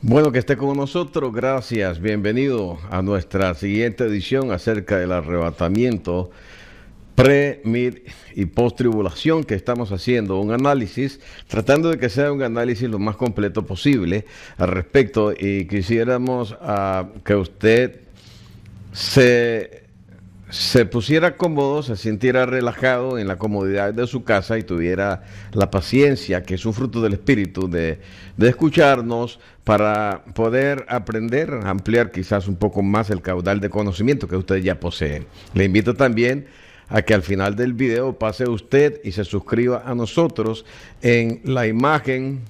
Bueno, que esté con nosotros, gracias. Bienvenido a nuestra siguiente edición acerca del arrebatamiento pre, mid y post tribulación que estamos haciendo. Un análisis, tratando de que sea un análisis lo más completo posible al respecto, y quisiéramos que usted se pusiera cómodo, se sintiera relajado en la comodidad de su casa y tuviera la paciencia, que es un fruto del Espíritu, de escucharnos para poder aprender, ampliar quizás un poco más el caudal de conocimiento que usted ya posee. Le invito también a que al final del video pase usted y se suscriba a nosotros en la imagen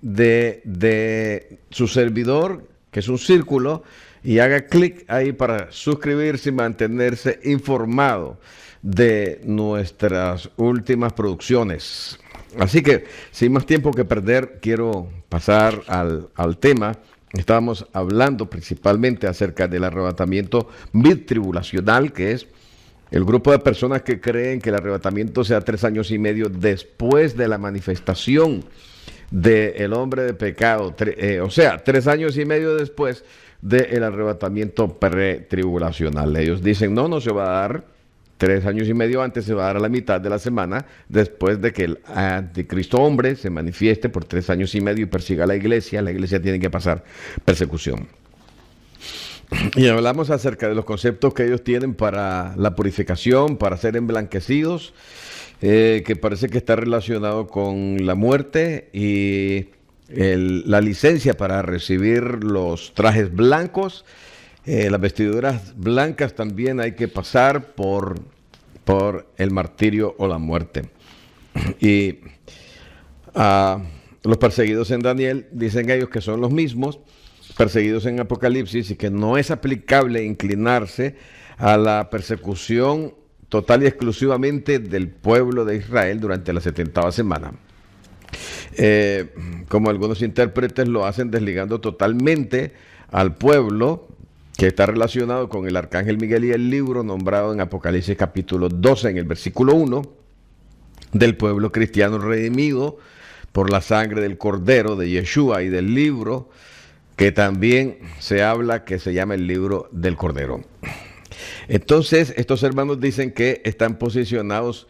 de su servidor, que es un círculo, y haga clic ahí para suscribirse y mantenerse informado de nuestras últimas producciones. Así que, sin más tiempo que perder, quiero pasar al tema. Estábamos hablando principalmente acerca del arrebatamiento mid-tribulacional, que es el grupo de personas que creen que el arrebatamiento sea 3 años y medio después de la manifestación del hombre de pecado, o sea, 3 años y medio después del arrebatamiento pretribulacional. Ellos dicen, no se va a dar 3 años y medio antes, se va a dar a la mitad de la semana, después de que el anticristo hombre se manifieste por 3 años y medio y persiga a la iglesia tiene que pasar persecución. Y hablamos acerca de los conceptos que ellos tienen para la purificación, para ser emblanquecidos, que parece que está relacionado con la muerte y la licencia para recibir los trajes blancos, las vestiduras blancas. También hay que pasar por el martirio o la muerte. Y los perseguidos en Daniel, dicen ellos que son los mismos perseguidos en Apocalipsis, y que no es aplicable inclinarse a la persecución total y exclusivamente del pueblo de Israel durante la 70ª semana. Como algunos intérpretes lo hacen, desligando totalmente al pueblo que está relacionado con el arcángel Miguel y el libro nombrado en Apocalipsis capítulo 12 en el versículo 1, del pueblo cristiano redimido por la sangre del Cordero de Yeshua, y del libro que también se habla, que se llama el libro del Cordero. Entonces, estos hermanos dicen que están posicionados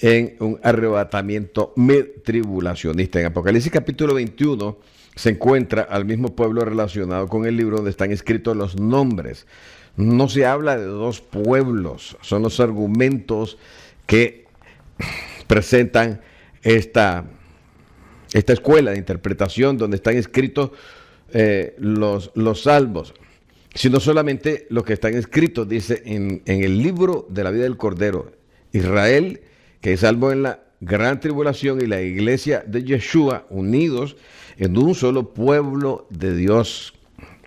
en un arrebatamiento mid-tribulacionista. En Apocalipsis capítulo 21 se encuentra al mismo pueblo relacionado con el libro donde están escritos los nombres. No se habla de dos pueblos, son los argumentos que presentan esta escuela de interpretación donde están escritos los salmos, sino solamente lo que están escritos, dice en el libro de la vida del Cordero. Israel, que es salvo en la gran tribulación, y la iglesia de Yeshua, unidos en un solo pueblo de Dios.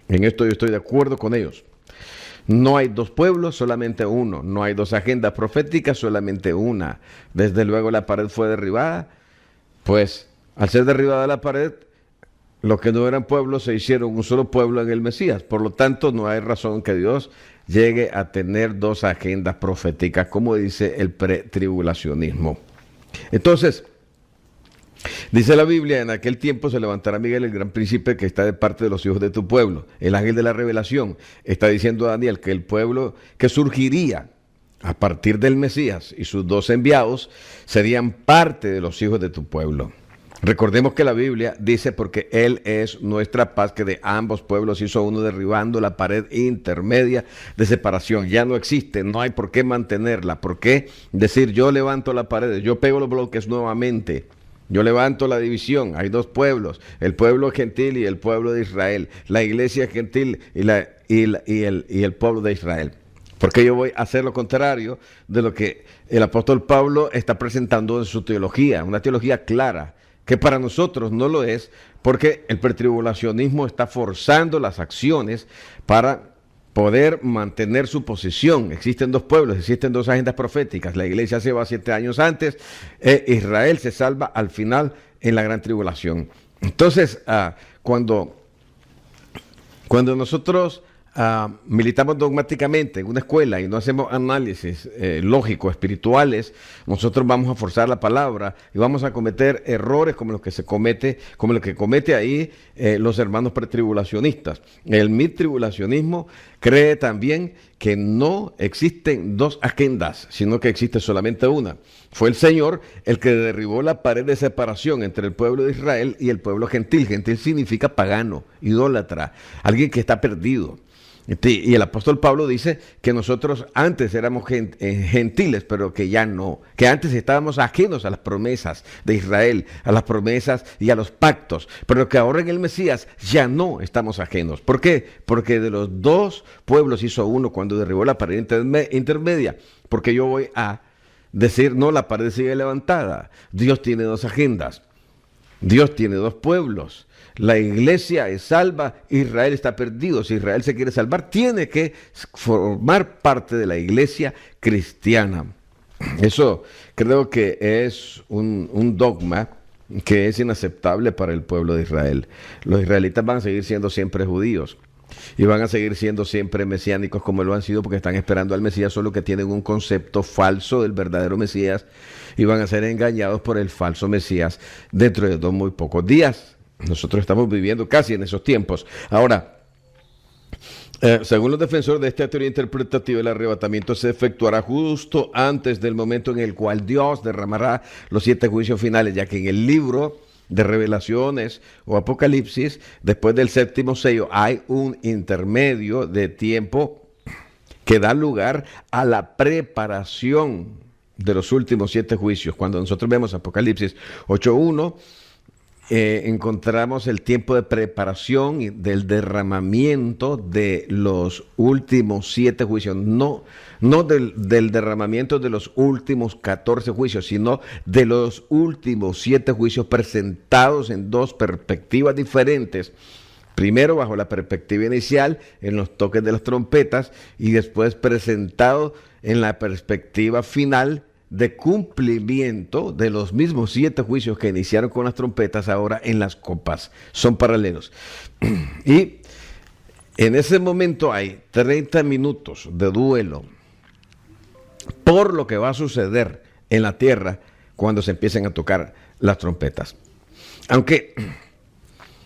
En esto yo estoy de acuerdo con ellos. No hay dos pueblos, solamente uno. No hay dos agendas proféticas, solamente una. Desde luego la pared fue derribada, pues al ser derribada la pared, los que no eran pueblos se hicieron un solo pueblo en el Mesías. Por lo tanto, no hay razón que Dios llegue a tener dos agendas proféticas, como dice el pretribulacionismo. Entonces, dice la Biblia, en aquel tiempo se levantará Miguel, el gran príncipe, que está de parte de los hijos de tu pueblo. El ángel de la revelación está diciendo a Daniel que el pueblo que surgiría a partir del Mesías y sus 2 enviados serían parte de los hijos de tu pueblo. Recordemos que la Biblia dice, porque Él es nuestra paz, que de ambos pueblos hizo uno, derribando la pared intermedia de separación. Ya no existe, no hay por qué mantenerla. ¿Por qué decir yo levanto la pared, yo pego los bloques nuevamente, yo levanto la división? Hay dos pueblos, el pueblo gentil y el pueblo de Israel, la iglesia gentil y el pueblo de Israel. Porque yo voy a hacer lo contrario de lo que el apóstol Pablo está presentando en su teología, una teología clara, que para nosotros no lo es, porque el pretribulacionismo está forzando las acciones para poder mantener su posición. Existen dos pueblos, existen dos agendas proféticas. La iglesia se va 7 años antes, Israel se salva al final en la gran tribulación. Entonces, cuando nosotros militamos dogmáticamente en una escuela y no hacemos análisis lógicos, espirituales, nosotros vamos a forzar la palabra y vamos a cometer errores como lo que comete ahí los hermanos pretribulacionistas. El mitribulacionismo cree también que no existen dos agendas, sino que existe solamente una. Fue el Señor el que derribó la pared de separación entre el pueblo de Israel y el pueblo gentil. Gentil significa pagano, idólatra, alguien que está perdido. Y el apóstol Pablo dice que nosotros antes éramos gentiles, pero que ya no, que antes estábamos ajenos a las promesas de Israel, a las promesas y a los pactos, pero que ahora en el Mesías ya no estamos ajenos. ¿Por qué? Porque de los dos pueblos hizo uno cuando derribó la pared intermedia, porque yo voy a decir, no, la pared sigue levantada. Dios tiene dos agendas, Dios tiene dos pueblos. La iglesia es salva, Israel está perdido. Si Israel se quiere salvar, tiene que formar parte de la iglesia cristiana. Eso creo que es un dogma que es inaceptable para el pueblo de Israel. Los israelitas van a seguir siendo siempre judíos y van a seguir siendo siempre mesiánicos como lo han sido, porque están esperando al Mesías, solo que tienen un concepto falso del verdadero Mesías y van a ser engañados por el falso Mesías dentro de muy pocos días. Nosotros estamos viviendo casi en esos tiempos. Ahora, según los defensores de esta teoría interpretativa, el arrebatamiento se efectuará justo antes del momento en el cual Dios derramará los 7 juicios finales, ya que en el libro de Revelaciones o Apocalipsis, después del 7º sello, hay un intermedio de tiempo que da lugar a la preparación de los últimos 7 juicios. Cuando nosotros vemos Apocalipsis 8:1, encontramos el tiempo de preparación y del derramamiento de los últimos 7 juicios, no del derramamiento de los últimos 14 juicios, sino de los últimos 7 juicios presentados en 2 perspectivas diferentes. Primero bajo la perspectiva inicial, en los toques de las trompetas, y después presentado en la perspectiva final de cumplimiento de los mismos 7 juicios que iniciaron con las trompetas, ahora en las copas. Son paralelos. Y en ese momento hay 30 minutos de duelo por lo que va a suceder en la tierra cuando se empiecen a tocar las trompetas. Aunque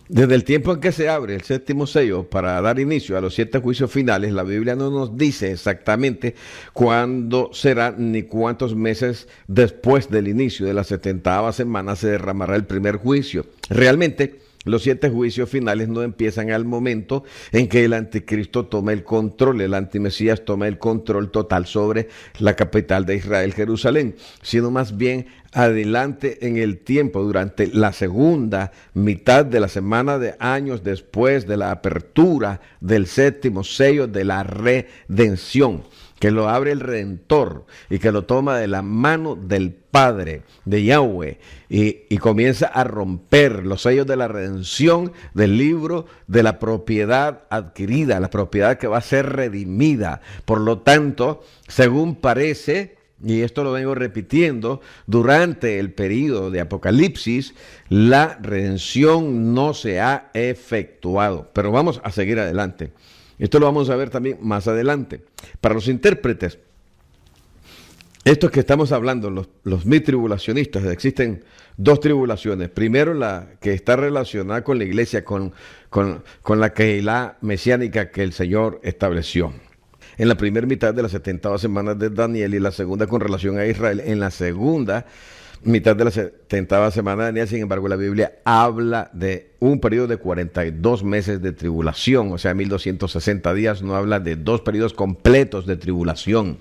desde el tiempo en que se abre el 7º sello para dar inicio a los 7 juicios finales, la Biblia no nos dice exactamente cuándo será ni cuántos meses después del inicio de la 70ª semana se derramará el primer juicio. Realmente, los 7 juicios finales no empiezan al momento en que el anticristo toma el control, el antimesías toma el control total sobre la capital de Israel, Jerusalén, sino más bien adelante en el tiempo, durante la segunda mitad de la semana de años después de la apertura del 7º sello de la redención, que lo abre el Redentor y que lo toma de la mano del Padre, de Yahweh, y comienza a romper los sellos de la redención del libro de la propiedad adquirida, la propiedad que va a ser redimida. Por lo tanto, según parece, y esto lo vengo repitiendo, durante el periodo de Apocalipsis, la redención no se ha efectuado. Pero vamos a seguir adelante. Esto lo vamos a ver también más adelante. Para los intérpretes, estos que estamos hablando, los mitribulacionistas, existen 2 tribulaciones. Primero, la que está relacionada con la iglesia, con la Keilah mesiánica que el Señor estableció en la primera mitad de las 70 semanas de Daniel, y la segunda con relación a Israel en la segunda mitad de la 70 semana de Daniel. Sin embargo, la Biblia habla de un periodo de 42 meses de tribulación, o sea, 1260 días, no habla de 2 periodos completos de tribulación.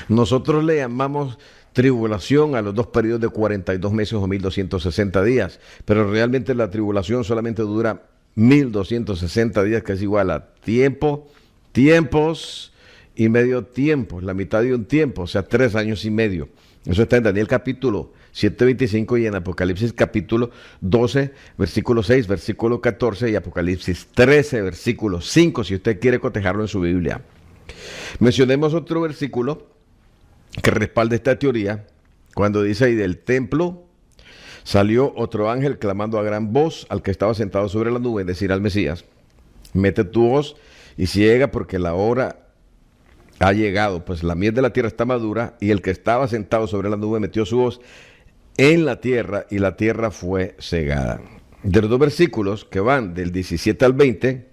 Nosotros le llamamos tribulación a los 2 periodos de 42 meses o 1260 días, pero realmente la tribulación solamente dura 1260 días, que es igual a tiempos y medio tiempo, la mitad de un tiempo, o sea, 3 años y medio. Eso está en Daniel capítulo 7:25 y en Apocalipsis capítulo 12, versículo 6, versículo 14 y Apocalipsis 13, versículo 5, si usted quiere cotejarlo en su Biblia. Mencionemos otro versículo que respalda esta teoría, cuando dice: y del templo salió otro ángel clamando a gran voz al que estaba sentado sobre la nube, es decir, al Mesías: mete tu hoz y ciega porque la hora ha llegado, pues la miel de la tierra está madura, y el que estaba sentado sobre la nube metió su voz en la tierra, y la tierra fue cegada. De los dos versículos que van del 17 al 20,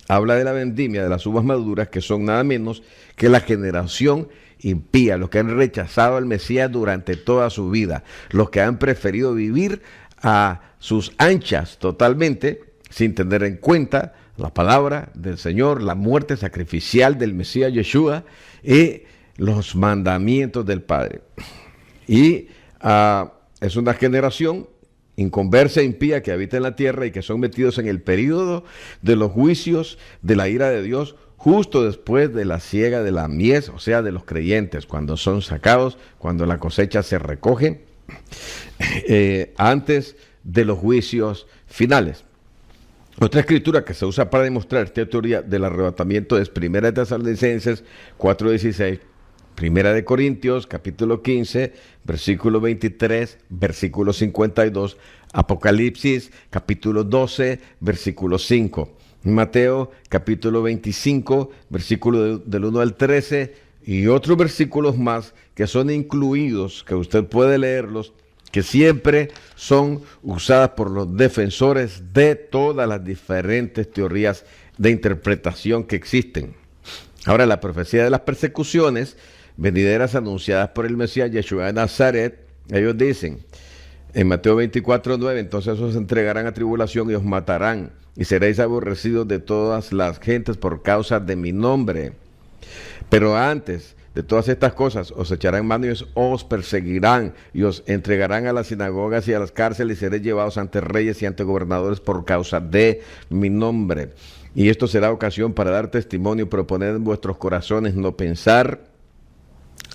habla de la vendimia de las uvas maduras, que son nada menos que la generación impía, los que han rechazado al Mesías durante toda su vida, los que han preferido vivir a sus anchas totalmente, sin tener en cuenta la palabra del Señor, la muerte sacrificial del Mesías Yeshua y los mandamientos del Padre. Y es una generación inconversa e impía que habita en la tierra y que son metidos en el período de los juicios de la ira de Dios, justo después de la siega de la mies, o sea, de los creyentes, cuando son sacados, cuando la cosecha se recoge, antes de los juicios finales. Otra escritura que se usa para demostrar esta teoría del arrebatamiento es 1 Tesalonicenses 4:16, 1 Corintios capítulo 15, versículo 23, versículo 52, Apocalipsis capítulo 12, versículo 5, Mateo capítulo 25, versículo del 1 al 13, y otros versículos más que son incluidos, que usted puede leerlos, que siempre son usadas por los defensores de todas las diferentes teorías de interpretación que existen. Ahora, la profecía de las persecuciones venideras anunciadas por el Mesías Yeshua de Nazaret, ellos dicen en Mateo 24:9, entonces os entregarán a tribulación y os matarán, y seréis aborrecidos de todas las gentes por causa de mi nombre. Pero antes de todas estas cosas os echarán mano y os perseguirán y os entregarán a las sinagogas y a las cárceles, y seréis llevados ante reyes y ante gobernadores por causa de mi nombre. Y esto será ocasión para dar testimonio, pero poned en vuestros corazones no pensar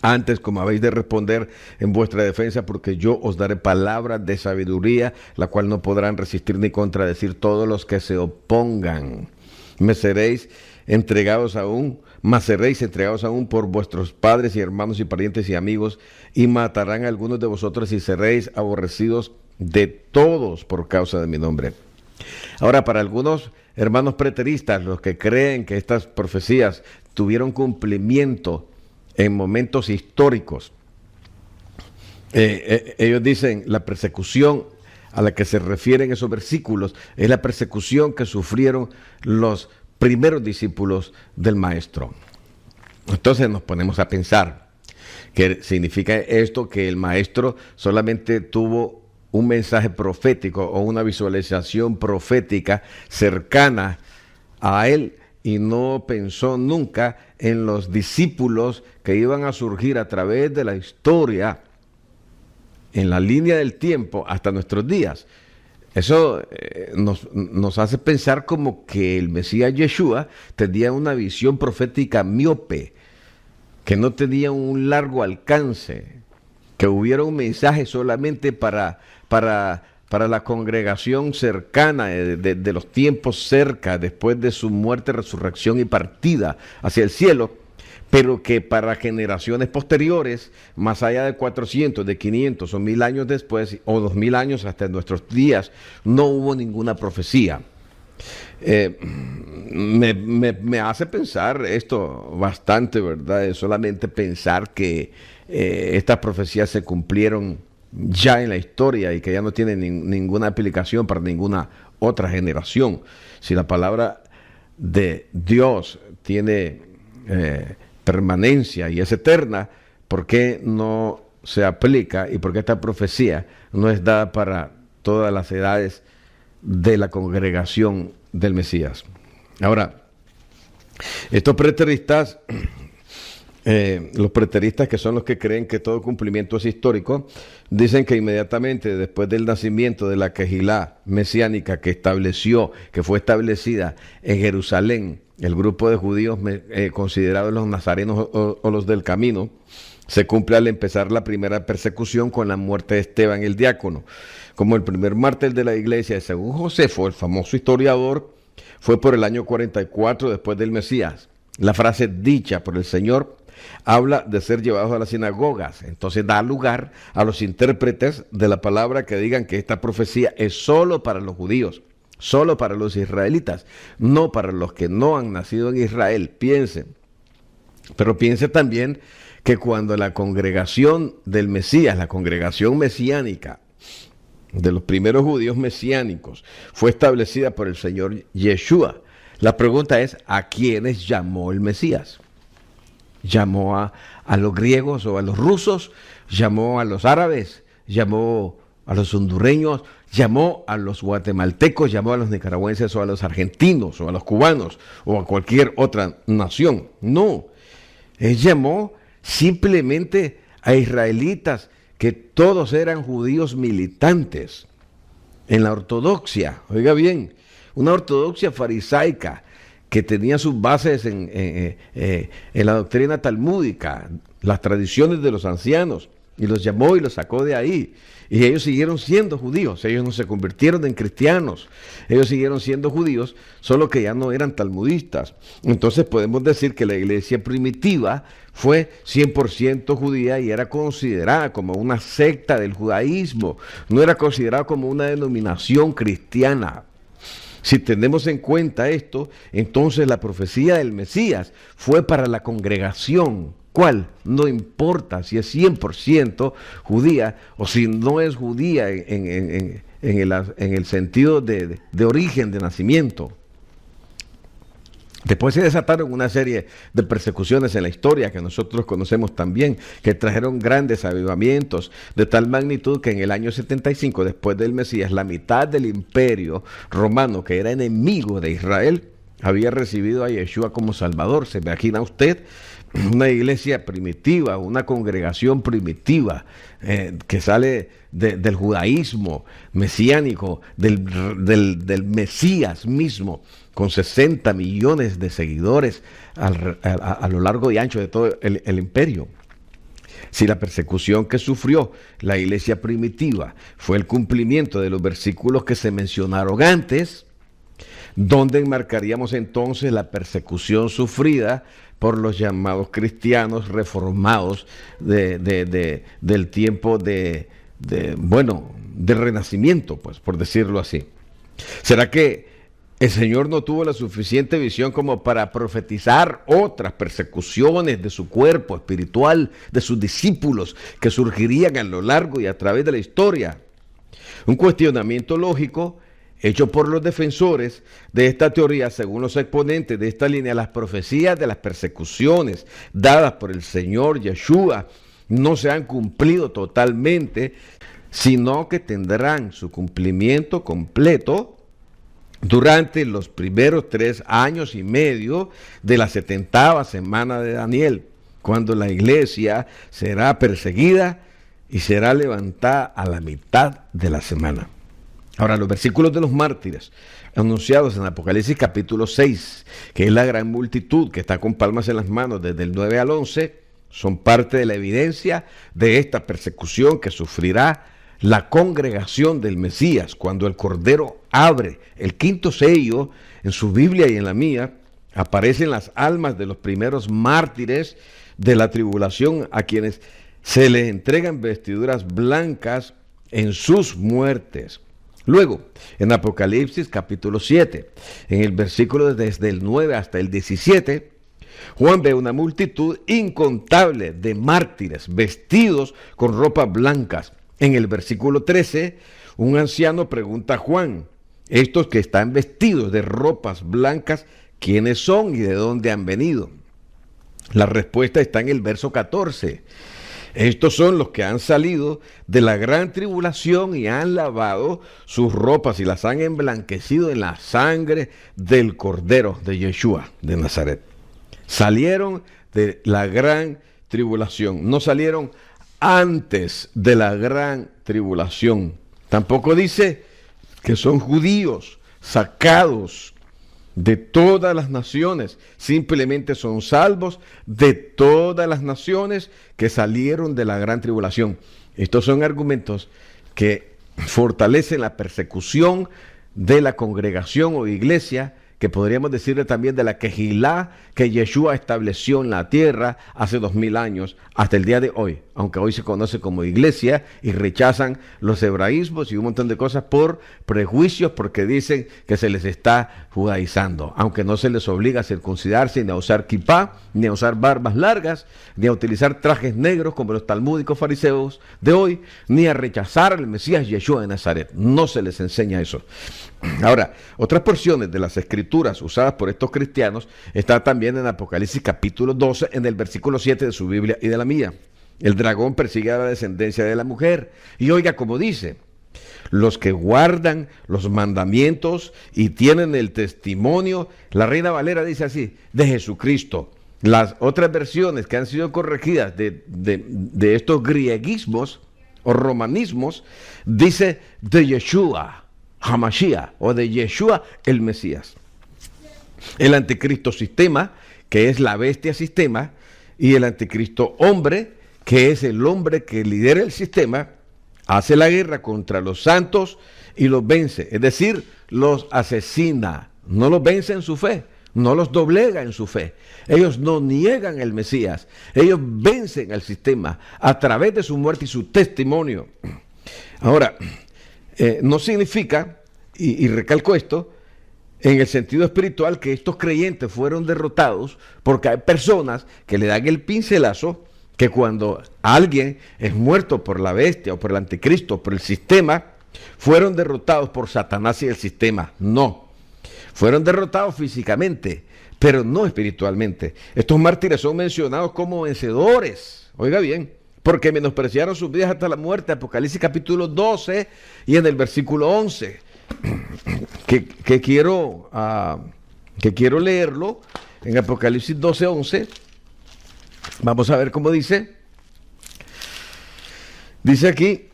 antes como habéis de responder en vuestra defensa, porque yo os daré palabras de sabiduría, la cual no podrán resistir ni contradecir todos los que se opongan. Mas seréis entregados aún por vuestros padres y hermanos y parientes y amigos, y matarán a algunos de vosotros, y seréis aborrecidos de todos por causa de mi nombre. Ahora, para algunos hermanos preteristas, los que creen que estas profecías tuvieron cumplimiento en momentos históricos, ellos dicen la persecución a la que se refieren esos versículos es la persecución que sufrieron los primeros discípulos del Maestro. Entonces nos ponemos a pensar, ¿qué significa esto? Que el Maestro solamente tuvo un mensaje profético o una visualización profética cercana a él, y no pensó nunca en los discípulos que iban a surgir a través de la historia, en la línea del tiempo hasta nuestros días. Eso nos hace pensar como que el Mesías Yeshua tenía una visión profética miope, que no tenía un largo alcance, que hubiera un mensaje solamente para la congregación cercana, de los tiempos cerca, después de su muerte, resurrección y partida hacia el cielo, pero que para generaciones posteriores, más allá de 400, de 500 o 1000 años después, o 2000 años hasta nuestros días, no hubo ninguna profecía. Me hace pensar esto bastante, ¿verdad? Solamente pensar que estas profecías se cumplieron ya en la historia y que ya no tienen ninguna aplicación para ninguna otra generación. Si la palabra de Dios tiene permanencia y es eterna, ¿por qué no se aplica y por qué esta profecía no es dada para todas las edades de la congregación del Mesías? Ahora, estos preteristas, los preteristas, que son los que creen que todo cumplimiento es histórico, dicen que inmediatamente después del nacimiento de la Quejilá mesiánica que fue establecida en Jerusalén, el grupo de judíos considerados los nazarenos o los del camino, se cumple al empezar la primera persecución con la muerte de Esteban el diácono. Como el primer mártir de la iglesia, según Josefo, el famoso historiador, fue por el año 44 después del Mesías. La frase dicha por el Señor habla de ser llevados a las sinagogas. Entonces da lugar a los intérpretes de la palabra que digan que esta profecía es solo para los judíos. solo para los israelitas, no para los que no han nacido en Israel. Piensen, pero piense también que cuando la congregación del Mesías, la congregación mesiánica, de los primeros judíos mesiánicos, fue establecida por el Señor Yeshua, la pregunta es, ¿a quiénes llamó el Mesías? ¿Llamó a los griegos o a los rusos? ¿Llamó a los árabes? ¿Llamó a los hondureños? ¿Llamó a los guatemaltecos? ¿Llamó a los nicaragüenses o a los argentinos o a los cubanos o a cualquier otra nación? No, él llamó simplemente a israelitas, que todos eran judíos militantes en la ortodoxia. Oiga bien, una ortodoxia farisaica que tenía sus bases en la doctrina talmúdica, las tradiciones de los ancianos, y los llamó y los sacó de ahí. Y ellos siguieron siendo judíos, ellos no se convirtieron en cristianos, ellos siguieron siendo judíos, solo que ya no eran talmudistas. Entonces podemos decir que la iglesia primitiva fue 100% judía y era considerada como una secta del judaísmo, no era considerada como una denominación cristiana. Si tenemos en cuenta esto, entonces la profecía del Mesías fue para la congregación. ¿Cuál? No importa si es 100% judía o si no es judía en el sentido de origen, de nacimiento. Después se desataron una serie de persecuciones en la historia que nosotros conocemos también, que trajeron grandes avivamientos de tal magnitud que en el año 75, después del Mesías, la mitad del imperio romano, que era enemigo de Israel, había recibido a Yeshua como Salvador. ¿Se imagina usted? Una iglesia primitiva, una congregación primitiva que sale del judaísmo mesiánico, del Mesías mismo, con 60 millones de seguidores a lo largo y ancho de todo el imperio. Si la persecución que sufrió la iglesia primitiva fue el cumplimiento de los versículos que se mencionaron antes, ¿dónde enmarcaríamos entonces la persecución sufrida por los llamados cristianos reformados del tiempo del Renacimiento, pues, por decirlo así? ¿Será que el Señor no tuvo la suficiente visión como para profetizar otras persecuciones de su cuerpo espiritual, de sus discípulos, que surgirían a lo largo y a través de la historia? Un cuestionamiento lógico hecho por los defensores de esta teoría, según los exponentes de esta línea: las profecías de las persecuciones dadas por el Señor Yeshua no se han cumplido totalmente, sino que tendrán su cumplimiento completo durante los primeros 3 años y medio de la 70ª semana de Daniel, cuando la iglesia será perseguida y será levantada a la mitad de la semana. Ahora, los versículos de los mártires anunciados en Apocalipsis capítulo 6, que es la gran multitud que está con palmas en las manos desde el 9 al 11, son parte de la evidencia de esta persecución que sufrirá la congregación del Mesías cuando el Cordero abre el 5º sello. En su Biblia y en la mía aparecen las almas de los primeros mártires de la tribulación, a quienes se les entregan vestiduras blancas en sus muertes. Luego, en Apocalipsis capítulo 7, en el versículo desde el 9 hasta el 17, Juan ve una multitud incontable de mártires vestidos con ropas blancas. En el versículo 13, un anciano pregunta a Juan: estos que están vestidos de ropas blancas, ¿quiénes son y de dónde han venido? La respuesta está en el verso 14. Estos son los que han salido de la gran tribulación y han lavado sus ropas y las han emblanquecido en la sangre del Cordero de Yeshua de Nazaret. Salieron de la gran tribulación, no salieron antes de la gran tribulación. Tampoco dice que son judíos sacados de todas las naciones, simplemente son salvos de todas las naciones que salieron de la gran tribulación. Estos son argumentos que fortalecen la persecución de la congregación o iglesia que podríamos decirle también de la Kehilá que Yeshua estableció en la tierra hace 2000 años hasta el día de hoy, aunque hoy se conoce como iglesia y rechazan los hebraísmos y un montón de cosas por prejuicios, porque dicen que se les está judaizando, aunque no se les obliga a circuncidarse, ni a usar kipá, ni a usar barbas largas, ni a utilizar trajes negros como los talmúdicos fariseos de hoy, ni a rechazar al Mesías Yeshua de Nazaret. No se les enseña eso. Ahora, otras porciones de las escrituras usadas por estos cristianos están también en Apocalipsis capítulo 12, en el versículo 7 de su Biblia y de la mía. El dragón persigue a la descendencia de la mujer. Y oiga como dice: los que guardan los mandamientos y tienen el testimonio. La Reina Valera dice así: de Jesucristo. Las otras versiones que han sido corregidas de estos grieguismos o romanismos, dice de Yeshua Hamashiach, o de Yeshua el Mesías. El anticristo sistema, que es la bestia sistema, y el anticristo hombre, que es el hombre que lidera el sistema, hace la guerra contra los santos y los vence, es decir, los asesina. No los vence en su fe, no los doblega en su fe. Ellos no niegan el Mesías, ellos vencen al sistema a través de su muerte y su testimonio. Ahora, no significa, y recalco esto, en el sentido espiritual, que estos creyentes fueron derrotados, porque hay personas que le dan el pincelazo que cuando alguien es muerto por la bestia o por el anticristo, por el sistema, fueron derrotados por Satanás y el sistema. No, fueron derrotados físicamente, pero no espiritualmente. Estos mártires son mencionados como vencedores, oiga bien, porque menospreciaron sus vidas hasta la muerte. Apocalipsis capítulo 12 y en el versículo 11, que quiero leerlo, en Apocalipsis 12, 11, vamos a ver cómo dice. Dice aquí: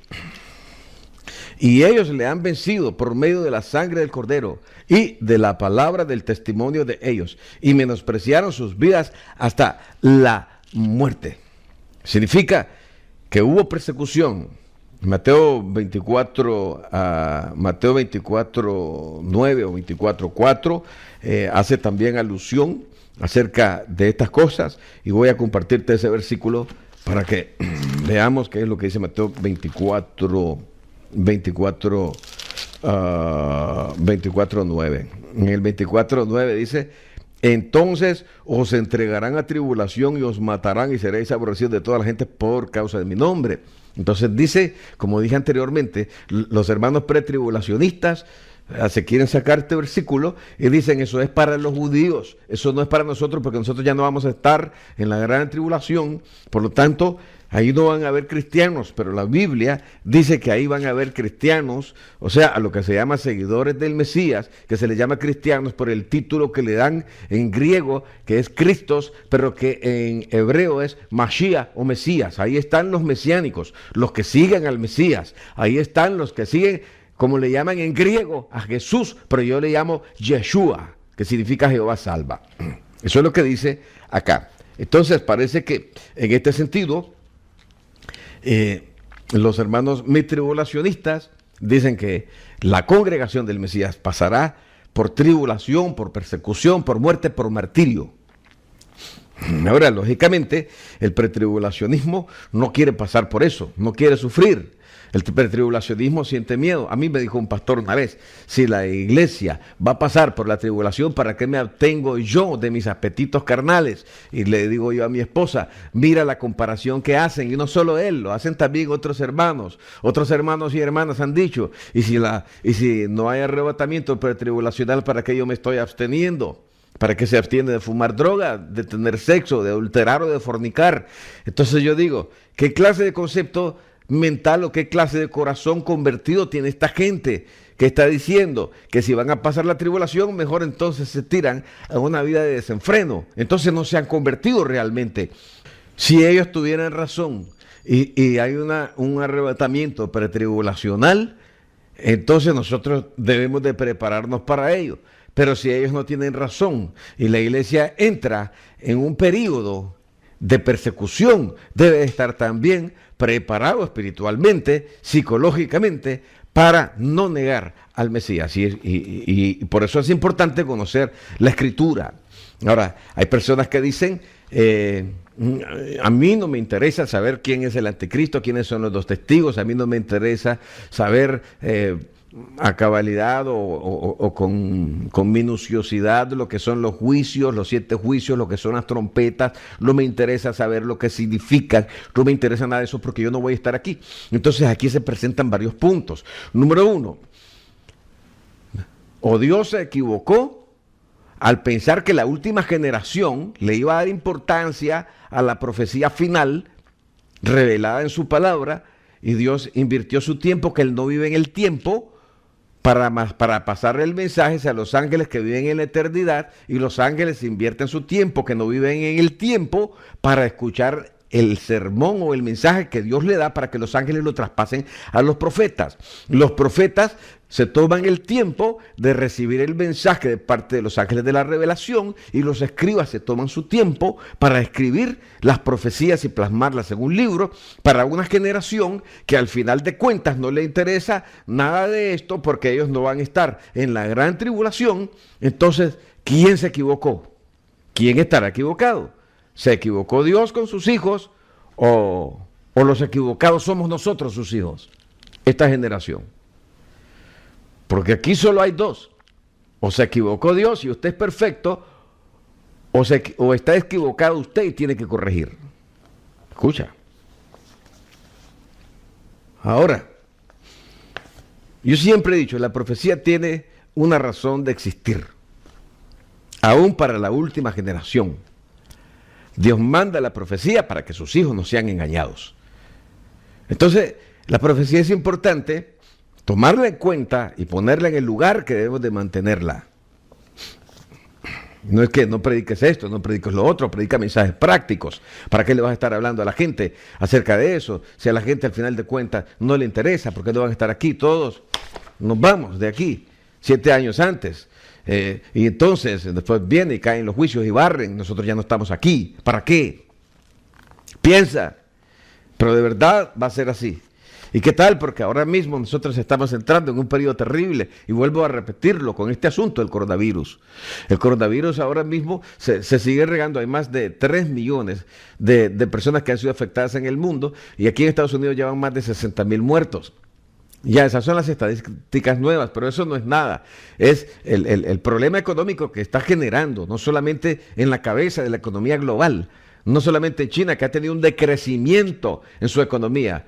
y ellos le han vencido por medio de la sangre del Cordero y de la palabra del testimonio de ellos, y menospreciaron sus vidas hasta la muerte. Significa que hubo persecución. Mateo 24, 9 o 24:4 hace también alusión acerca de estas cosas, y voy a compartirte ese versículo para que veamos qué es lo que dice Mateo 24:9. En el 24:9 dice: entonces os entregarán a tribulación y os matarán y seréis aborrecidos de toda la gente por causa de mi nombre. Entonces dice, como dije anteriormente, los hermanos pretribulacionistas se quieren sacar este versículo y dicen: eso es para los judíos, eso no es para nosotros, porque nosotros ya no vamos a estar en la gran tribulación, por lo tanto ahí no van a haber cristianos. Pero la Biblia dice que ahí van a haber cristianos, o sea, a lo que se llama seguidores del Mesías, que se les llama cristianos por el título que le dan en griego, que es Cristos, pero que en hebreo es Mashiach o Mesías. Ahí están los mesiánicos, los que siguen al Mesías. Ahí están los que siguen, como le llaman en griego, a Jesús, pero yo le llamo Yeshua, que significa Jehová salva. Eso es lo que dice acá. Entonces parece que en este sentido, los hermanos mitribulacionistas dicen que la congregación del Mesías pasará por tribulación, por persecución, por muerte, por martirio. Ahora, lógicamente, el pretribulacionismo no quiere pasar por eso, no quiere sufrir. El pretribulacionismo siente miedo. A mí me dijo un pastor una vez: si la iglesia va a pasar por la tribulación, ¿para qué me abstengo yo de mis apetitos carnales? Y le digo yo a mi esposa: mira la comparación que hacen, y no solo él, lo hacen también otros hermanos y hermanas han dicho: y si no hay arrebatamiento pretribulacional, ¿para qué yo me estoy absteniendo? ¿Para qué se abstiene de fumar droga, de tener sexo, de adulterar o de fornicar? Entonces yo digo, ¿qué clase de concepto mental o qué clase de corazón convertido tiene esta gente que está diciendo que si van a pasar la tribulación, mejor entonces se tiran a una vida de desenfreno? Entonces no se han convertido realmente. Si ellos tuvieran razón y hay un arrebatamiento pretribulacional, entonces nosotros debemos de prepararnos para ello. Pero si ellos no tienen razón y la iglesia entra en un periodo de persecución, debe estar también preparado espiritualmente, psicológicamente, para no negar al Mesías. Y por eso es importante conocer la Escritura. Ahora, hay personas que dicen, a mí no me interesa saber quién es el anticristo, quiénes son los dos testigos, a mí no me interesa saber a cabalidad o con minuciosidad lo que son los juicios, los 7 juicios, lo que son las trompetas, no me interesa saber lo que significan, no me interesa nada de eso porque yo no voy a estar aquí. Entonces aquí se presentan varios puntos. Número 1, o Dios se equivocó al pensar que la última generación le iba a dar importancia a la profecía final revelada en su palabra, y Dios invirtió su tiempo, que Él no vive en el tiempo, para pasarle el mensaje a los ángeles que viven en la eternidad, y los ángeles invierten su tiempo, que no viven en el tiempo, para escuchar el sermón o el mensaje que Dios le da para que los ángeles lo traspasen a los profetas. Los profetas se toman el tiempo de recibir el mensaje de parte de los ángeles de la revelación, y los escribas se toman su tiempo para escribir las profecías y plasmarlas en un libro para una generación que al final de cuentas no le interesa nada de esto, porque ellos no van a estar en la gran tribulación. Entonces, ¿quién se equivocó? ¿Quién estará equivocado? ¿Se equivocó Dios con sus hijos o los equivocados somos nosotros, sus hijos, esta generación? Porque aquí solo hay dos: o se equivocó Dios y usted es perfecto, o está equivocado usted y tiene que corregir. Escucha. Ahora, yo siempre he dicho, la profecía tiene una razón de existir, aún para la última generación. Dios manda la profecía para que sus hijos no sean engañados. Entonces, la profecía es importante tomarla en cuenta y ponerla en el lugar que debemos de mantenerla. No es que no prediques esto, no prediques lo otro, predica mensajes prácticos. ¿Para qué le vas a estar hablando a la gente acerca de eso? Si a la gente al final de cuentas no le interesa, ¿por qué no van a estar aquí? Todos nos vamos de aquí 7 años antes. Y entonces después viene y caen los juicios y barren, nosotros ya no estamos aquí. ¿Para qué? Piensa. Pero de verdad va a ser así. ¿Y qué tal? Porque ahora mismo nosotros estamos entrando en un periodo terrible, y vuelvo a repetirlo con este asunto del coronavirus. El coronavirus ahora mismo se sigue regando. Hay más de 3 millones de personas que han sido afectadas en el mundo, y aquí en Estados Unidos llevan más de 60,000 muertos. Ya, esas son las estadísticas nuevas, pero eso no es nada. Es el problema económico que está generando, no solamente en la cabeza de la economía global, no solamente China, que ha tenido un decrecimiento en su economía.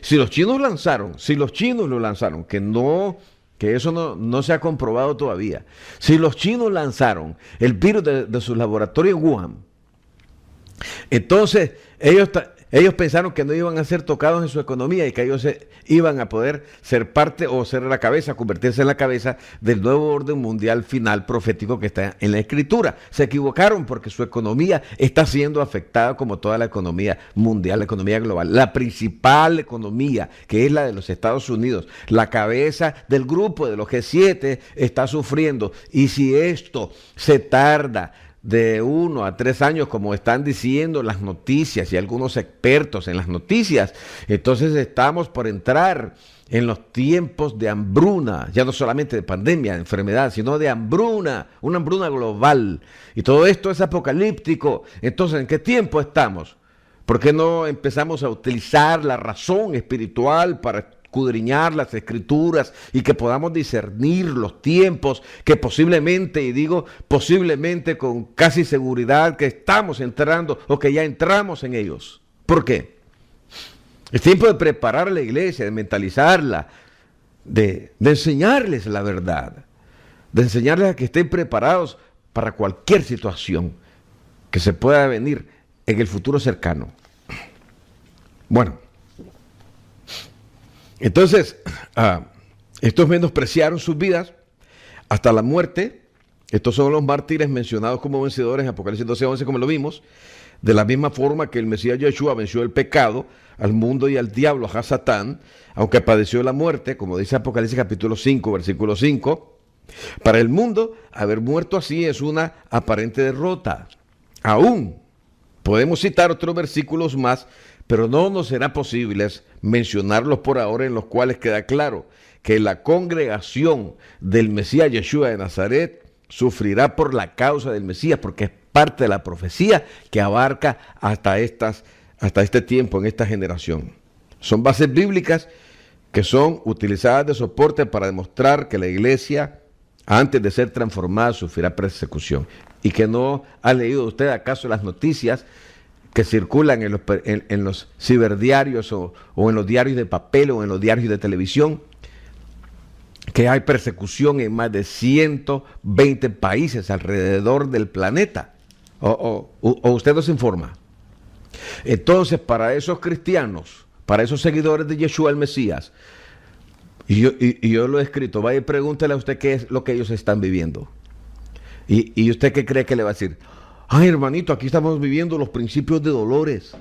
Si los chinos lo lanzaron, que eso no se ha comprobado todavía. Si los chinos lanzaron el virus de sus laboratorios en Wuhan, entonces ellos pensaron que no iban a ser tocados en su economía y que ellos iban a poder ser parte o ser la cabeza, convertirse en la cabeza del nuevo orden mundial final profético que está en la Escritura. Se equivocaron, porque su economía está siendo afectada como toda la economía mundial, la economía global. La principal economía, que es la de los Estados Unidos, la cabeza del grupo de los G7, está sufriendo. Y si esto se tarda de 1 a 3 años, como están diciendo las noticias y algunos expertos en las noticias, entonces estamos por entrar en los tiempos de hambruna, ya no solamente de pandemia, de enfermedad, sino de hambruna, una hambruna global. Y todo esto es apocalíptico. Entonces, ¿en qué tiempo estamos? ¿Por qué no empezamos a utilizar la razón espiritual para escudriñar las Escrituras y que podamos discernir los tiempos que posiblemente, y digo posiblemente con casi seguridad, que estamos entrando o que ya entramos en ellos? ¿Por qué? Es tiempo de preparar a la iglesia, de mentalizarla, de enseñarles la verdad, de enseñarles a que estén preparados para cualquier situación que se pueda venir en el futuro cercano. Bueno, entonces, estos menospreciaron sus vidas hasta la muerte. Estos son los mártires mencionados como vencedores en Apocalipsis 12:11, como lo vimos. De la misma forma que el Mesías Yeshua venció el pecado, al mundo y al diablo, a Satán, aunque padeció la muerte, como dice Apocalipsis capítulo 5, versículo 5. Para el mundo, haber muerto así es una aparente derrota. Aún Podemos citar otros versículos más, pero no nos será posible mencionarlos por ahora, en los cuales queda claro que la congregación del Mesías Yeshua de Nazaret sufrirá por la causa del Mesías, porque es parte de la profecía que abarca hasta este tiempo, en esta generación. Son bases bíblicas que son utilizadas de soporte para demostrar que la iglesia, antes de ser transformada, sufrirá persecución. Y que no ha leído usted acaso las noticias que circulan en los ciberdiarios o en los diarios de papel o en los diarios de televisión, que hay persecución en más de 120 países alrededor del planeta. ¿O usted nos informa? Entonces, para esos cristianos, para esos seguidores de Yeshua el Mesías, y yo lo he escrito, vaya y pregúntele a usted qué es lo que ellos están viviendo. ¿Y usted qué cree que le va a decir? Ay, hermanito, aquí estamos viviendo los principios de dolores.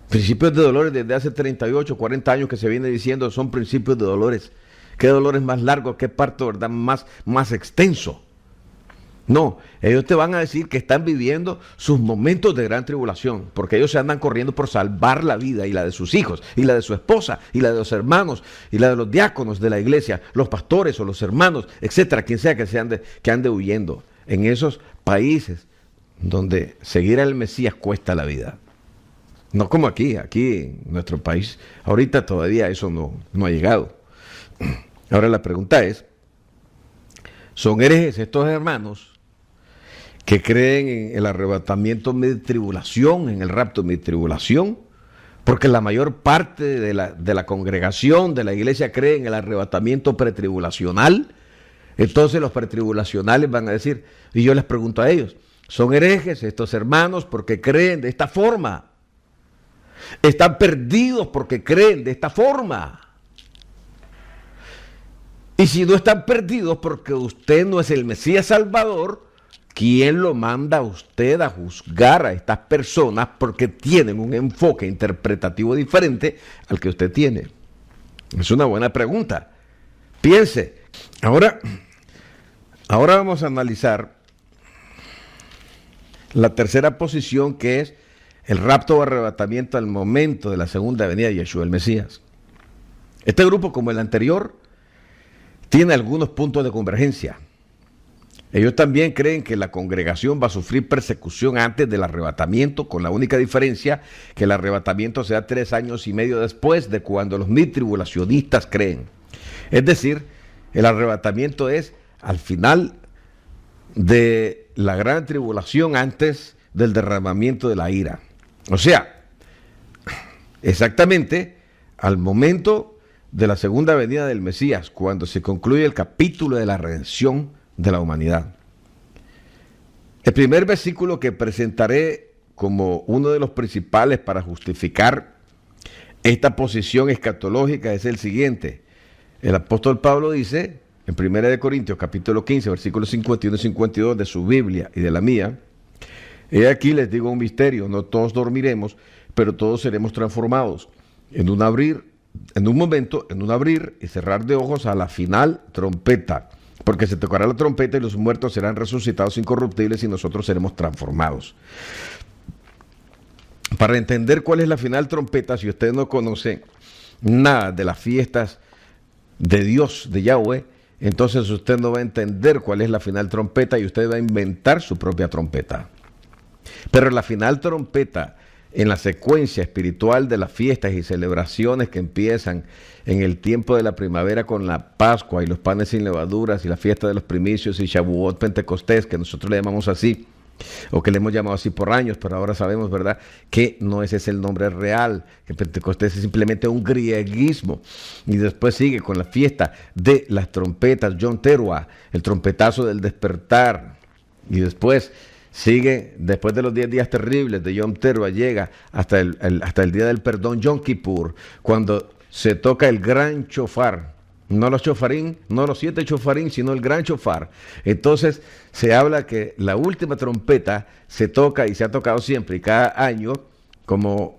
Principios de dolores desde hace 38, 40 años que se viene diciendo son principios de dolores. ¿Qué dolor es más largo? ¿Qué parto, verdad, más extenso? No, ellos te van a decir que están viviendo sus momentos de gran tribulación, porque ellos se andan corriendo por salvar la vida y la de sus hijos, y la de su esposa, y la de los hermanos, y la de los diáconos de la iglesia, los pastores o los hermanos, etcétera, quien sea que ande huyendo en esos países donde seguir al Mesías cuesta la vida. No como aquí en nuestro país, ahorita todavía eso no ha llegado. Ahora la pregunta es, ¿son herejes estos hermanos que creen en el arrebatamiento mid-tribulación, en el rapto mid-tribulación? Porque la mayor parte de la congregación, de la iglesia, cree en el arrebatamiento pretribulacional. Entonces los pretribulacionales van a decir, y yo les pregunto a ellos, ¿son herejes estos hermanos porque creen de esta forma? ¿Están perdidos porque creen de esta forma? Y si no están perdidos porque usted no es el Mesías Salvador, ¿quién lo manda a usted a juzgar a estas personas porque tienen un enfoque interpretativo diferente al que usted tiene? Es una buena pregunta. Piense. Ahora vamos a analizar la tercera posición, que es el rapto o arrebatamiento al momento de la segunda venida de Yeshua el Mesías. Este grupo, como el anterior, tiene algunos puntos de convergencia. Ellos también creen que la congregación va a sufrir persecución antes del arrebatamiento, con la única diferencia que el arrebatamiento se da 3 años y medio después de cuando los mid-tribulacionistas creen. Es decir, el arrebatamiento es al final de la gran tribulación, antes del derramamiento de la ira. O sea, exactamente al momento de la segunda venida del Mesías, cuando se concluye el capítulo de la redención de la humanidad. El primer versículo que presentaré como uno de los principales para justificar esta posición escatológica es el siguiente. El apóstol Pablo dice, en 1 Corintios capítulo 15, versículos 51 y 52 de su Biblia y de la mía, he aquí les digo un misterio, no todos dormiremos, pero todos seremos transformados en un momento, en un abrir y cerrar de ojos, a la final trompeta, porque se tocará la trompeta y los muertos serán resucitados incorruptibles y nosotros seremos transformados. Para entender cuál es la final trompeta, si usted no conoce nada de las fiestas de Dios, de Yahweh, entonces usted no va a entender cuál es la final trompeta y usted va a inventar su propia trompeta. Pero la final trompeta, en la secuencia espiritual de las fiestas y celebraciones que empiezan en el tiempo de la primavera con la Pascua y los panes sin levaduras y la fiesta de los primicios y Shavuot Pentecostés, que nosotros le llamamos así, o que le hemos llamado así por años, pero ahora sabemos, ¿verdad?, que no ese es el nombre real, que Pentecostés es simplemente un grieguismo. Y después sigue con la fiesta de las trompetas, Yom Teruah, el trompetazo del despertar, y después sigue, después de los 10 días terribles de Yom Teruah, llega hasta el día del perdón, Yom Kippur, cuando se toca el gran shofar. No los chofarín, no los 7 chofarín, sino el gran shofar. Entonces se habla que la última trompeta se toca, y se ha tocado siempre y cada año, como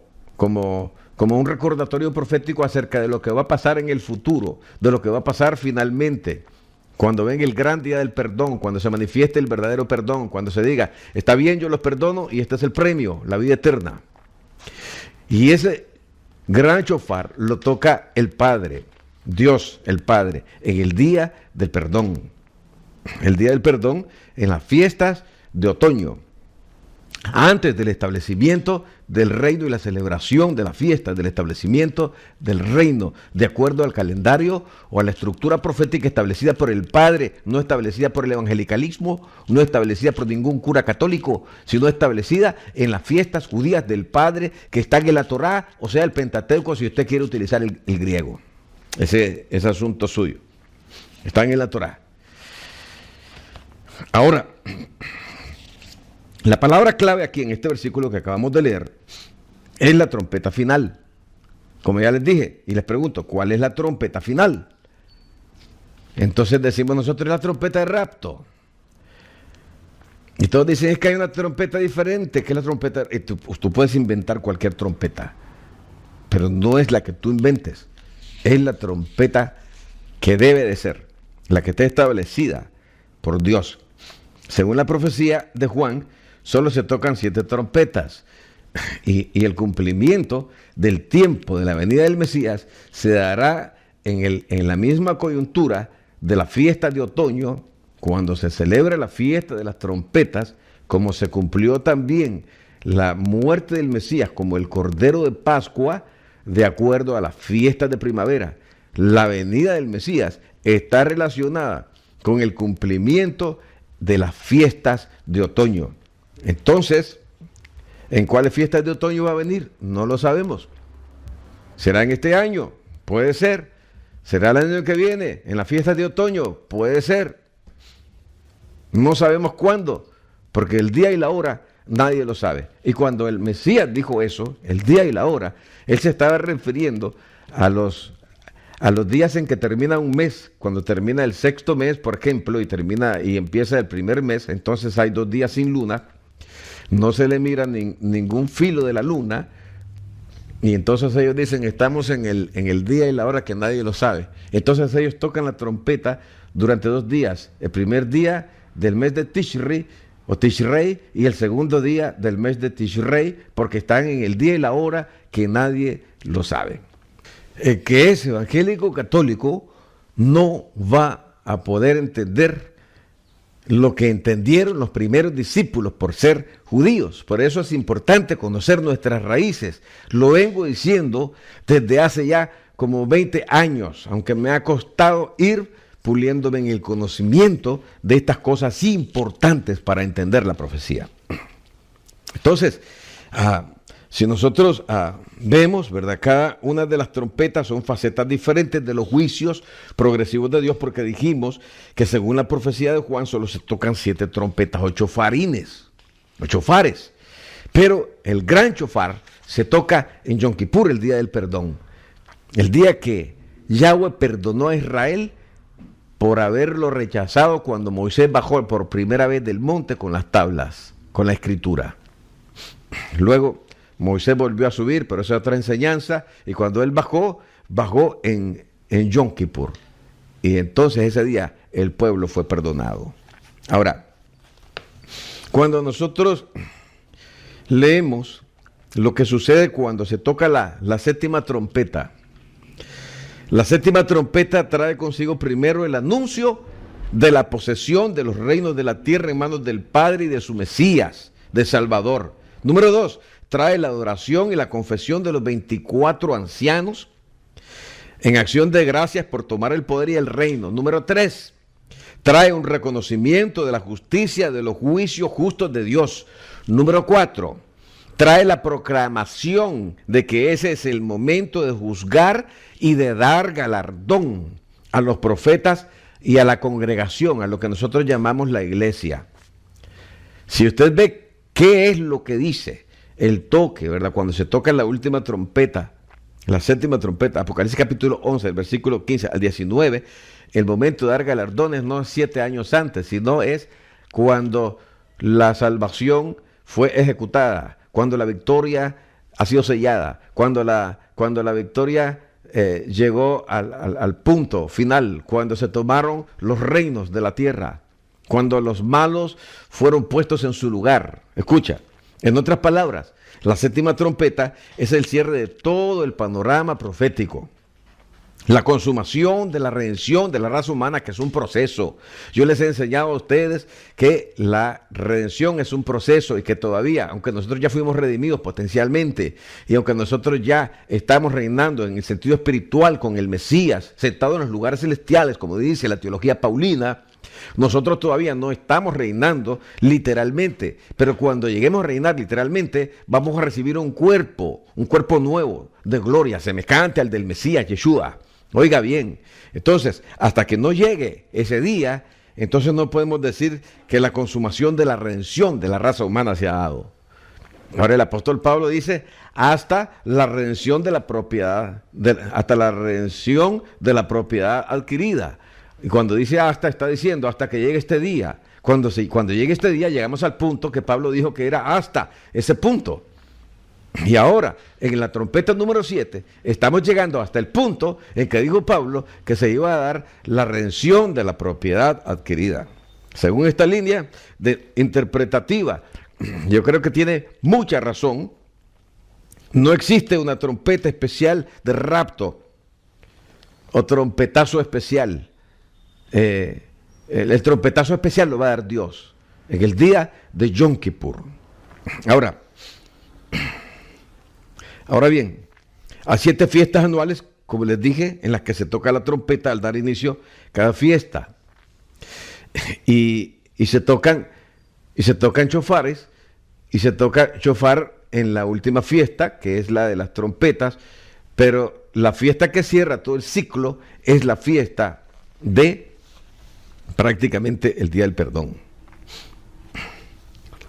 un recordatorio profético acerca de lo que va a pasar en el futuro, de lo que va a pasar finalmente, Cuando venga el gran día del perdón, cuando se manifieste el verdadero perdón, cuando se diga, está bien, yo los perdono y este es el premio, la vida eterna. Y ese gran shofar lo toca el Padre, Dios el Padre, en el día del perdón. El día del perdón en las fiestas de otoño, antes del establecimiento del reino y la celebración de la fiesta, del establecimiento del reino, de acuerdo al calendario o a la estructura profética establecida por el Padre, no establecida por el evangelicalismo, no establecida por ningún cura católico, sino establecida en las fiestas judías del Padre que están en la Torá, o sea, el Pentateuco, si usted quiere utilizar el griego. Ese es asunto suyo. Están en la Torá. Ahora, la palabra clave aquí en este versículo que acabamos de leer es la trompeta final. Como ya les dije, y les pregunto, ¿cuál es la trompeta final? Entonces decimos nosotros la trompeta de rapto. Y todos dicen, es que hay una trompeta diferente, que es la trompeta. Tú puedes inventar cualquier trompeta, pero no es la que tú inventes. Es la trompeta que debe de ser, la que está establecida por Dios. Según la profecía de Juan, solo se tocan 7 trompetas y el cumplimiento del tiempo de la venida del Mesías se dará en la misma coyuntura de la fiesta de otoño, cuando se celebra la fiesta de las trompetas, como se cumplió también la muerte del Mesías como el Cordero de Pascua, de acuerdo a las fiestas de primavera. La venida del Mesías está relacionada con el cumplimiento de las fiestas de otoño. Entonces, ¿en cuáles fiestas de otoño va a venir? No lo sabemos. ¿Será en este año? Puede ser. ¿Será el año que viene? ¿En las fiestas de otoño? Puede ser. No sabemos cuándo, porque el día y la hora nadie lo sabe. Y cuando el Mesías dijo eso, el día y la hora, él se estaba refiriendo a los días en que termina un mes. Cuando termina el 6º mes, por ejemplo, y empieza el primer mes, entonces hay 2 días sin luna, no se le mira ningún filo de la luna, y entonces ellos dicen, estamos en el día y la hora que nadie lo sabe. Entonces ellos tocan la trompeta durante 2 días, el primer día del mes de Tishrei o Tishrei y el segundo día del mes de Tishrei, porque están en el día y la hora que nadie lo sabe. El que es evangélico católico no va a poder entender lo que entendieron los primeros discípulos por ser judíos. Por eso es importante conocer nuestras raíces. Lo vengo diciendo desde hace ya como 20 años, aunque me ha costado ir puliéndome en el conocimiento de estas cosas importantes para entender la profecía. Entonces, si nosotros vemos, ¿verdad? Cada una de las trompetas son facetas diferentes de los juicios progresivos de Dios, porque dijimos que según la profecía de Juan solo se tocan 7 trompetas o chofarines, o chofares. Pero el gran chofar se toca en Yom Kippur, el día del perdón. El día que Yahweh perdonó a Israel por haberlo rechazado cuando Moisés bajó por primera vez del monte con las tablas, con la escritura. Luego Moisés volvió a subir, pero esa es otra enseñanza, y cuando él bajó en Yom Kippur. Y entonces ese día el pueblo fue perdonado. Ahora, cuando nosotros leemos lo que sucede cuando se toca la 7ª trompeta, la 7ª trompeta trae consigo primero el anuncio de la posesión de los reinos de la tierra en manos del Padre y de su Mesías, de Salvador. Número 2, trae la adoración y la confesión de los 24 ancianos en acción de gracias por tomar el poder y el reino. Número 3, trae un reconocimiento de la justicia, de los juicios justos de Dios. Número 4, trae la proclamación de que ese es el momento de juzgar y de dar galardón a los profetas y a la congregación, a lo que nosotros llamamos la iglesia. Si usted ve qué es lo que dice el toque, ¿verdad? Cuando se toca la última trompeta, la 7ª trompeta, Apocalipsis capítulo 11, el versículo 15 al 19, el momento de dar galardones no es 7 años antes, sino es cuando la salvación fue ejecutada, cuando la victoria ha sido sellada, cuando la victoria llegó al punto final, cuando se tomaron los reinos de la tierra, cuando los malos fueron puestos en su lugar. Escucha, en otras palabras, la séptima trompeta es el cierre de todo el panorama profético. La consumación de la redención de la raza humana, que es un proceso. Yo les he enseñado a ustedes que la redención es un proceso y que todavía, aunque nosotros ya fuimos redimidos potencialmente y aunque nosotros ya estamos reinando en el sentido espiritual con el Mesías, sentado en los lugares celestiales, como dice la teología paulina, nosotros todavía no estamos reinando literalmente, pero cuando lleguemos a reinar literalmente, vamos a recibir un cuerpo nuevo de gloria, semejante al del Mesías, Yeshua. Oiga bien, entonces, hasta que no llegue ese día, entonces no podemos decir que la consumación de la redención de la raza humana se ha dado. Ahora el apóstol Pablo dice, hasta la redención de la propiedad, hasta la redención de la propiedad adquirida. Y cuando dice hasta, está diciendo hasta que llegue este día. Cuando llegue este día, llegamos al punto que Pablo dijo que era hasta ese punto. Y ahora, en la trompeta número 7, estamos llegando hasta el punto en que dijo Pablo que se iba a dar la redención de la propiedad adquirida. Según esta línea interpretativa, yo creo que tiene mucha razón. No existe una trompeta especial de rapto o trompetazo especial. El trompetazo especial lo va a dar Dios en el día de Yom Kippur. Ahora bien, hay 7 fiestas anuales, como les dije, en las que se toca la trompeta al dar inicio cada fiesta. Y se tocan chofares, y se toca chofar en la última fiesta, que es la de las trompetas, pero la fiesta que cierra todo el ciclo es la fiesta de prácticamente el día del perdón.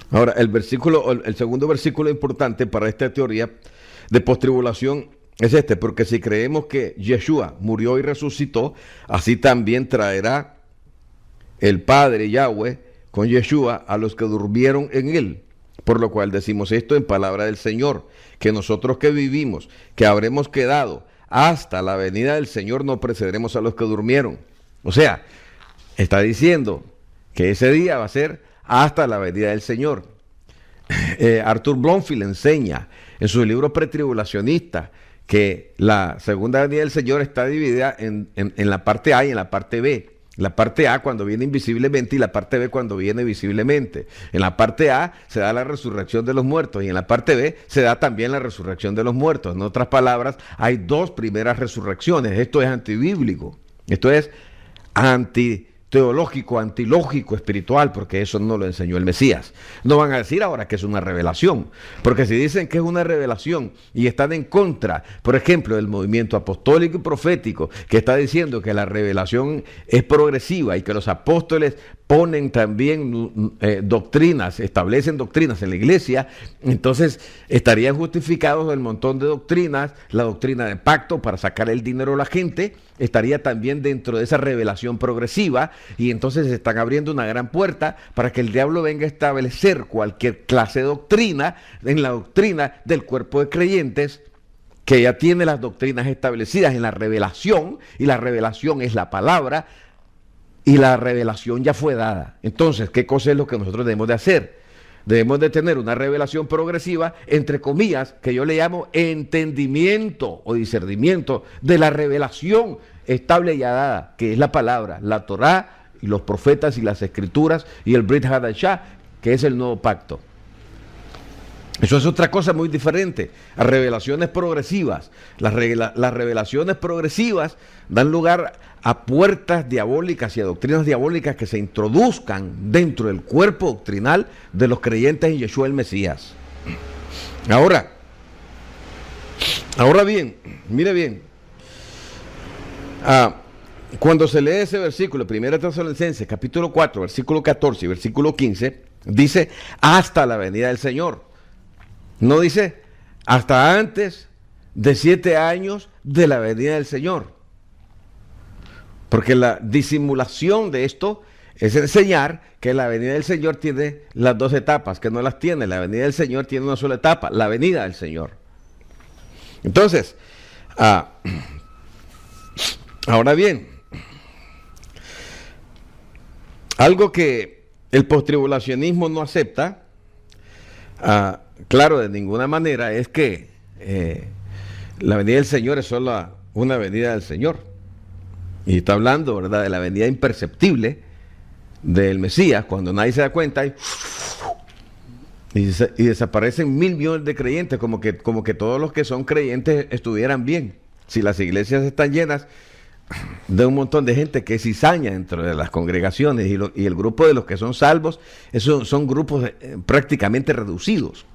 Ahora, el segundo versículo importante para esta teoría de postribulación es este, porque si creemos que Yeshua murió y resucitó, así también traerá el Padre Yahweh con Yeshua a los que durmieron en él. Por lo cual decimos esto en palabra del Señor, que nosotros que vivimos, que habremos quedado hasta la venida del Señor, no precederemos a los que durmieron. O sea, está diciendo que ese día va a ser hasta la venida del Señor. Arthur Blomfield enseña en su libro Pretribulacionista que la segunda venida del Señor está dividida en la parte A y en la parte B. La parte A cuando viene invisiblemente y la parte B cuando viene visiblemente. En la parte A se da la resurrección de los muertos y en la parte B se da también la resurrección de los muertos. En otras palabras, hay 2 primeras resurrecciones. Esto es antibíblico. Esto es antiteológico, antilógico, espiritual, porque eso no lo enseñó el Mesías. No van a decir ahora que es una revelación, porque si dicen que es una revelación y están en contra, por ejemplo, del movimiento apostólico y profético, que está diciendo que la revelación es progresiva y que los apóstoles ponen también doctrinas, establecen doctrinas en la iglesia, entonces estarían justificados el montón de doctrinas, la doctrina de pacto para sacar el dinero a la gente, estaría también dentro de esa revelación progresiva, y entonces se están abriendo una gran puerta para que el diablo venga a establecer cualquier clase de doctrina en la doctrina del cuerpo de creyentes, que ya tiene las doctrinas establecidas en la revelación, y la revelación es la palabra, y la revelación ya fue dada. Entonces, ¿qué cosa es lo que nosotros debemos de hacer? Debemos de tener una revelación progresiva, entre comillas, que yo le llamo entendimiento o discernimiento de la revelación estable y ya dada, que es la palabra, la Torá, y los profetas y las escrituras, y el Brit Hadashah, que es el nuevo pacto. Eso es otra cosa muy diferente a revelaciones progresivas. Las revelaciones progresivas dan lugar a puertas diabólicas y a doctrinas diabólicas que se introduzcan dentro del cuerpo doctrinal de los creyentes en Yeshua el Mesías. Ahora bien, mire bien. Cuando se lee ese versículo, 1 Tesalonicenses, capítulo 4, versículo 14 y versículo 15, dice hasta la venida del Señor. No dice hasta antes de 7 años de la venida del Señor. Porque la disimulación de esto es enseñar que la venida del Señor tiene las 2 etapas, que no las tiene. La venida del Señor tiene una sola etapa, la venida del Señor. Entonces, Ahora bien, algo que el postribulacionismo no acepta, claro, de ninguna manera, es que la venida del Señor es solo una venida del Señor. Y está hablando, ¿verdad?, de la venida imperceptible del Mesías, cuando nadie se da cuenta y desaparecen 1.000 millones de creyentes, como que todos los que son creyentes estuvieran bien. Si las iglesias están llenas de un montón de gente que es cizaña dentro de las congregaciones y el grupo de los que son salvos, esos son grupos prácticamente reducidos.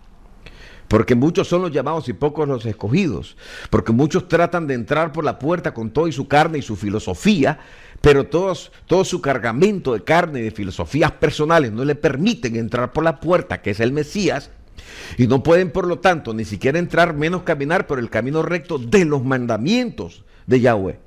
Porque muchos son los llamados y pocos los escogidos. Porque muchos tratan de entrar por la puerta con todo y su carne y su filosofía, pero todo su cargamento de carne y de filosofías personales no le permiten entrar por la puerta, que es el Mesías, y no pueden, por lo tanto, ni siquiera entrar, menos caminar por el camino recto de los mandamientos de Yahweh.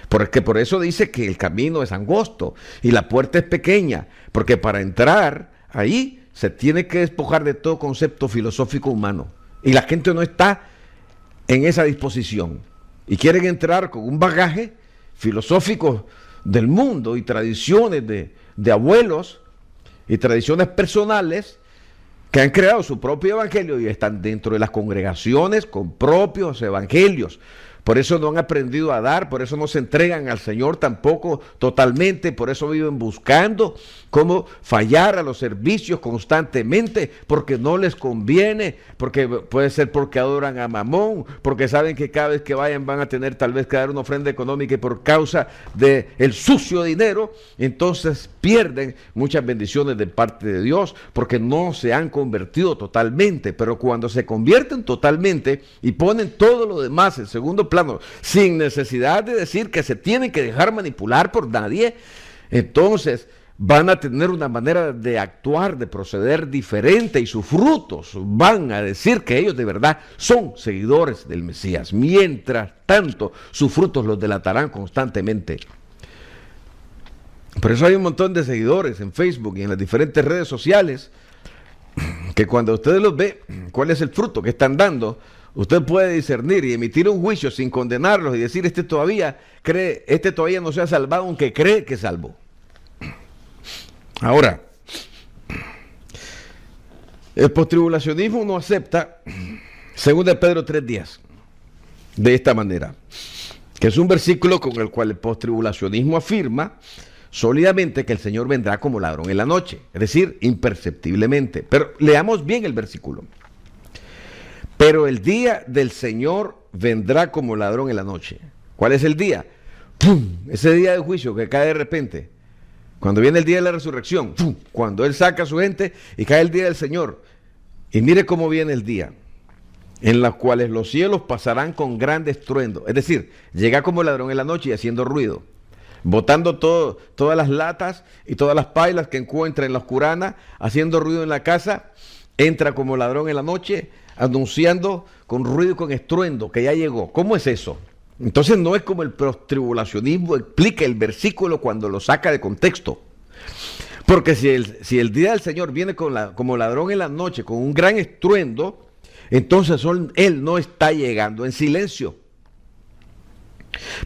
Porque por eso dice que el camino es angosto y la puerta es pequeña, porque para entrar ahí se tiene que despojar de todo concepto filosófico humano. Y la gente no está en esa disposición. Y quieren entrar con un bagaje filosófico del mundo y tradiciones de abuelos y tradiciones personales que han creado su propio evangelio y están dentro de las congregaciones con propios evangelios. Por eso no han aprendido a dar, por eso no se entregan al Señor tampoco totalmente, por eso viven buscando cómo fallar a los servicios constantemente, porque no les conviene, porque puede ser porque adoran a Mamón, porque saben que cada vez que vayan van a tener tal vez que dar una ofrenda económica y por causa del sucio dinero, entonces pierden muchas bendiciones de parte de Dios, porque no se han convertido totalmente. Pero cuando se convierten totalmente y ponen todo lo demás en segundo plano, sin necesidad de decir que se tienen que dejar manipular por nadie, entonces van a tener una manera de actuar, de proceder diferente, y sus frutos van a decir que ellos de verdad son seguidores del Mesías. Mientras tanto, sus frutos los delatarán constantemente. Por eso hay un montón de seguidores en Facebook y en las diferentes redes sociales que cuando ustedes los ve, cuál es el fruto que están dando, usted puede discernir y emitir un juicio sin condenarlos y decir, este todavía no se ha salvado, aunque cree que es salvo. Ahora, el postribulacionismo no acepta, según de Pedro 3:10, de esta manera, que es un versículo con el cual el postribulacionismo afirma sólidamente que el Señor vendrá como ladrón en la noche, es decir, imperceptiblemente. Pero leamos bien el versículo. Pero el día del Señor vendrá como ladrón en la noche. ¿Cuál es el día? ¡Pum! Ese día de juicio que cae de repente. Cuando viene el día de la resurrección, ¡pum!, cuando Él saca a su gente y cae el día del Señor. Y mire cómo viene el día, en los cuales los cielos pasarán con gran estruendo. Es decir, llega como ladrón en la noche y haciendo ruido, botando todas las latas y todas las pailas que encuentra en la oscurana, haciendo ruido en la casa, entra como ladrón en la noche, anunciando con ruido y con estruendo que ya llegó. ¿Cómo es eso? Entonces no es como el postribulacionismo explica el versículo cuando lo saca de contexto. Porque si el día del Señor viene como ladrón en la noche, con un gran estruendo, entonces Él no está llegando en silencio.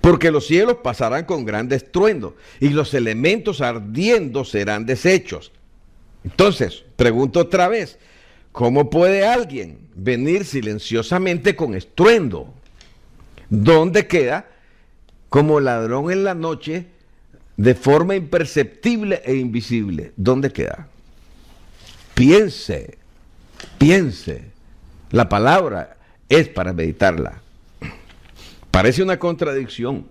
Porque los cielos pasarán con gran estruendo y los elementos ardiendo serán deshechos. Entonces, pregunto otra vez, ¿cómo puede alguien venir silenciosamente con estruendo? ¿Dónde queda como ladrón en la noche de forma imperceptible e invisible? ¿Dónde queda? Piense. La palabra es para meditarla. Parece una contradicción,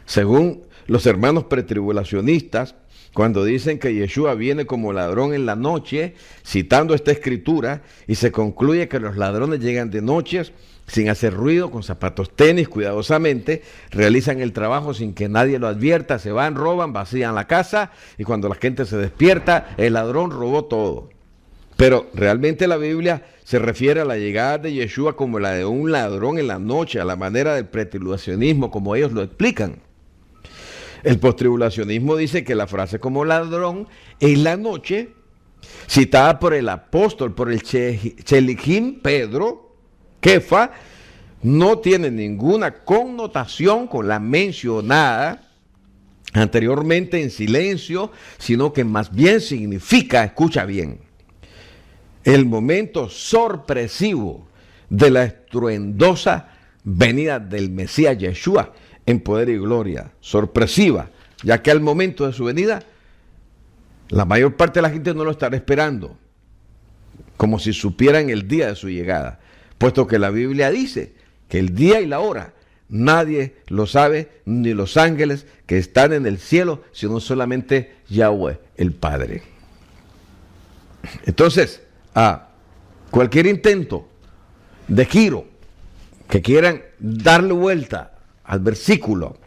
según los hermanos pretribulacionistas, cuando dicen que Yeshua viene como ladrón en la noche, citando esta escritura, y se concluye que los ladrones llegan de noches sin hacer ruido, con zapatos tenis, cuidadosamente, realizan el trabajo sin que nadie lo advierta, se van, roban, vacían la casa, y cuando la gente se despierta, el ladrón robó todo. Pero realmente la Biblia se refiere a la llegada de Yeshua como la de un ladrón en la noche, a la manera del pretribulacionismo, como ellos lo explican. El postribulacionismo dice que la frase como ladrón en la noche, citada por el apóstol, por el Chelijín Pedro, Kefa, no tiene ninguna connotación con la mencionada anteriormente en silencio, sino que más bien significa, escucha bien, el momento sorpresivo de la estruendosa venida del Mesías Yeshua en poder y gloria. Sorpresiva, ya que al momento de su venida, la mayor parte de la gente no lo estará esperando, como si supieran el día de su llegada, puesto que la Biblia dice que el día y la hora nadie lo sabe, ni los ángeles que están en el cielo, sino solamente Yahweh, el Padre. Entonces, cualquier intento de giro que quieran darle vuelta al versículo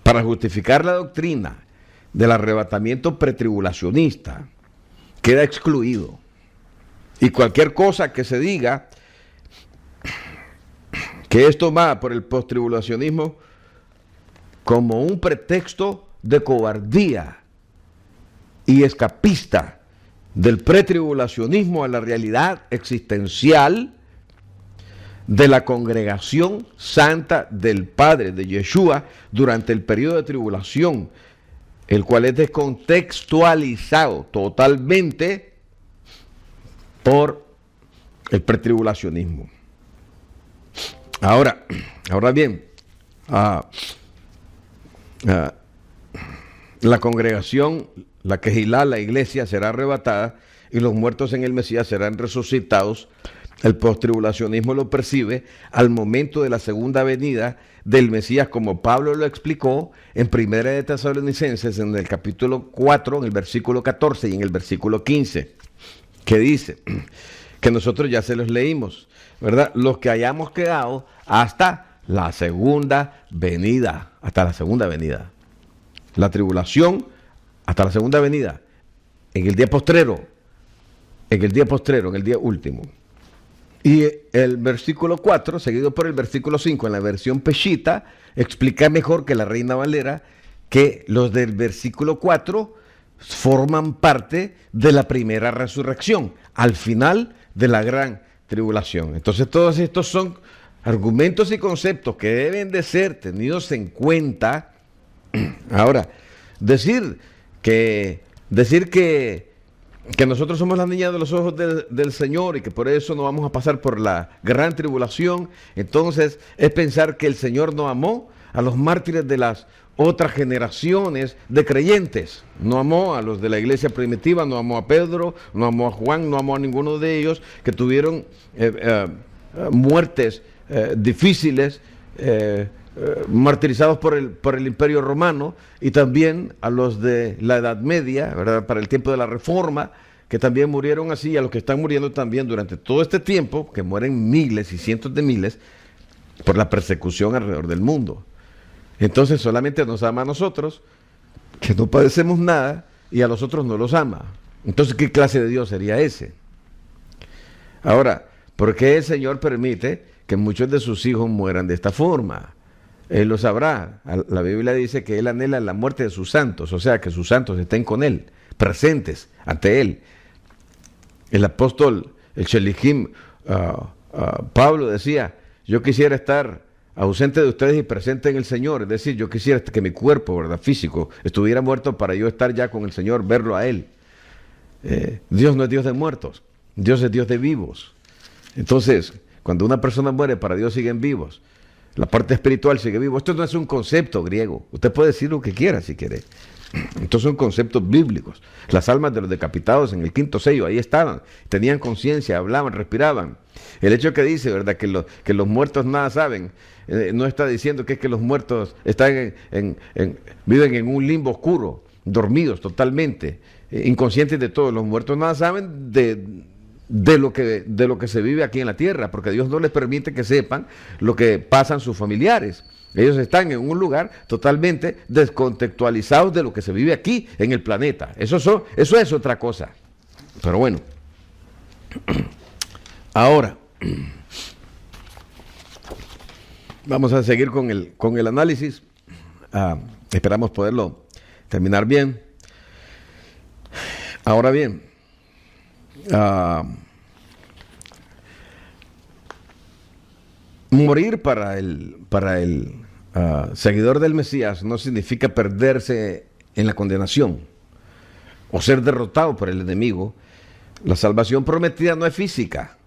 para justificar la doctrina del arrebatamiento pretribulacionista queda excluido. Y cualquier cosa que se diga que esto va por el postribulacionismo como un pretexto de cobardía y escapista del pretribulacionismo a la realidad existencial de la congregación santa del Padre de Yeshua durante el periodo de tribulación, el cual es descontextualizado totalmente por el pretribulacionismo. Ahora bien, la congregación, la Kehilá, la iglesia, será arrebatada y los muertos en el Mesías serán resucitados. El postribulacionismo lo percibe al momento de la segunda venida del Mesías, como Pablo lo explicó en Primera de Tesalonicenses, en el capítulo 4, en el versículo 14 y en el versículo 15, que dice, que nosotros ya se los leímos, ¿verdad? Los que hayamos quedado hasta la segunda venida, La tribulación hasta la segunda venida, en el día postrero, en el día último. Y el versículo 4, seguido por el versículo 5, en la versión Peshita, explica mejor que la Reina Valera que los del versículo 4 forman parte de la primera resurrección, al final de la gran tribulación. Entonces todos estos son argumentos y conceptos que deben de ser tenidos en cuenta. Ahora, decir que nosotros somos la niña de los ojos del Señor y que por eso no vamos a pasar por la gran tribulación, entonces es pensar que el Señor no amó a los mártires de las otras generaciones de creyentes. No amó a los de la iglesia primitiva, no amó a Pedro, no amó a Juan, no amó a ninguno de ellos que tuvieron muertes difíciles, martirizados por el Imperio Romano, y también a los de la Edad Media, ¿verdad? Para el tiempo de la Reforma, que también murieron así, y a los que están muriendo también durante todo este tiempo, que mueren miles y cientos de miles por la persecución alrededor del mundo. Entonces solamente nos ama a nosotros, que no padecemos nada, y a los otros no los ama. Entonces, ¿qué clase de Dios sería ese? Ahora, ¿por qué el Señor permite que muchos de sus hijos mueran de esta forma? Él lo sabrá. La Biblia dice que Él anhela la muerte de sus santos, o sea, que sus santos estén con Él, presentes ante Él. El apóstol, el Shelichim, Pablo decía, yo quisiera estar ausente de ustedes y presente en el Señor, es decir, yo quisiera que mi cuerpo, ¿verdad?, físico, estuviera muerto para yo estar ya con el Señor, verlo a Él. Dios no es Dios de muertos, Dios es Dios de vivos. Entonces, cuando una persona muere, para Dios siguen vivos. La parte espiritual sigue vivo. Esto no es un concepto griego. Usted puede decir lo que quiera si quiere. Estos son conceptos bíblicos. Las almas de los decapitados en el quinto sello, ahí estaban. Tenían conciencia, hablaban, respiraban. El hecho que dice, ¿verdad?, que los muertos nada saben, no está diciendo que es que los muertos están viven en un limbo oscuro, dormidos totalmente, inconscientes de todo. Los muertos nada saben de lo que se vive aquí en la tierra, porque Dios no les permite que sepan lo que pasan sus familiares. Ellos están en un lugar totalmente descontextualizados de lo que se vive aquí en el planeta. Eso es otra cosa. Pero bueno, ahora vamos a seguir con el análisis. Esperamos poderlo terminar bien. Ahora bien, Morir para el seguidor del Mesías no significa perderse en la condenación o ser derrotado por el enemigo. La salvación prometida no es física,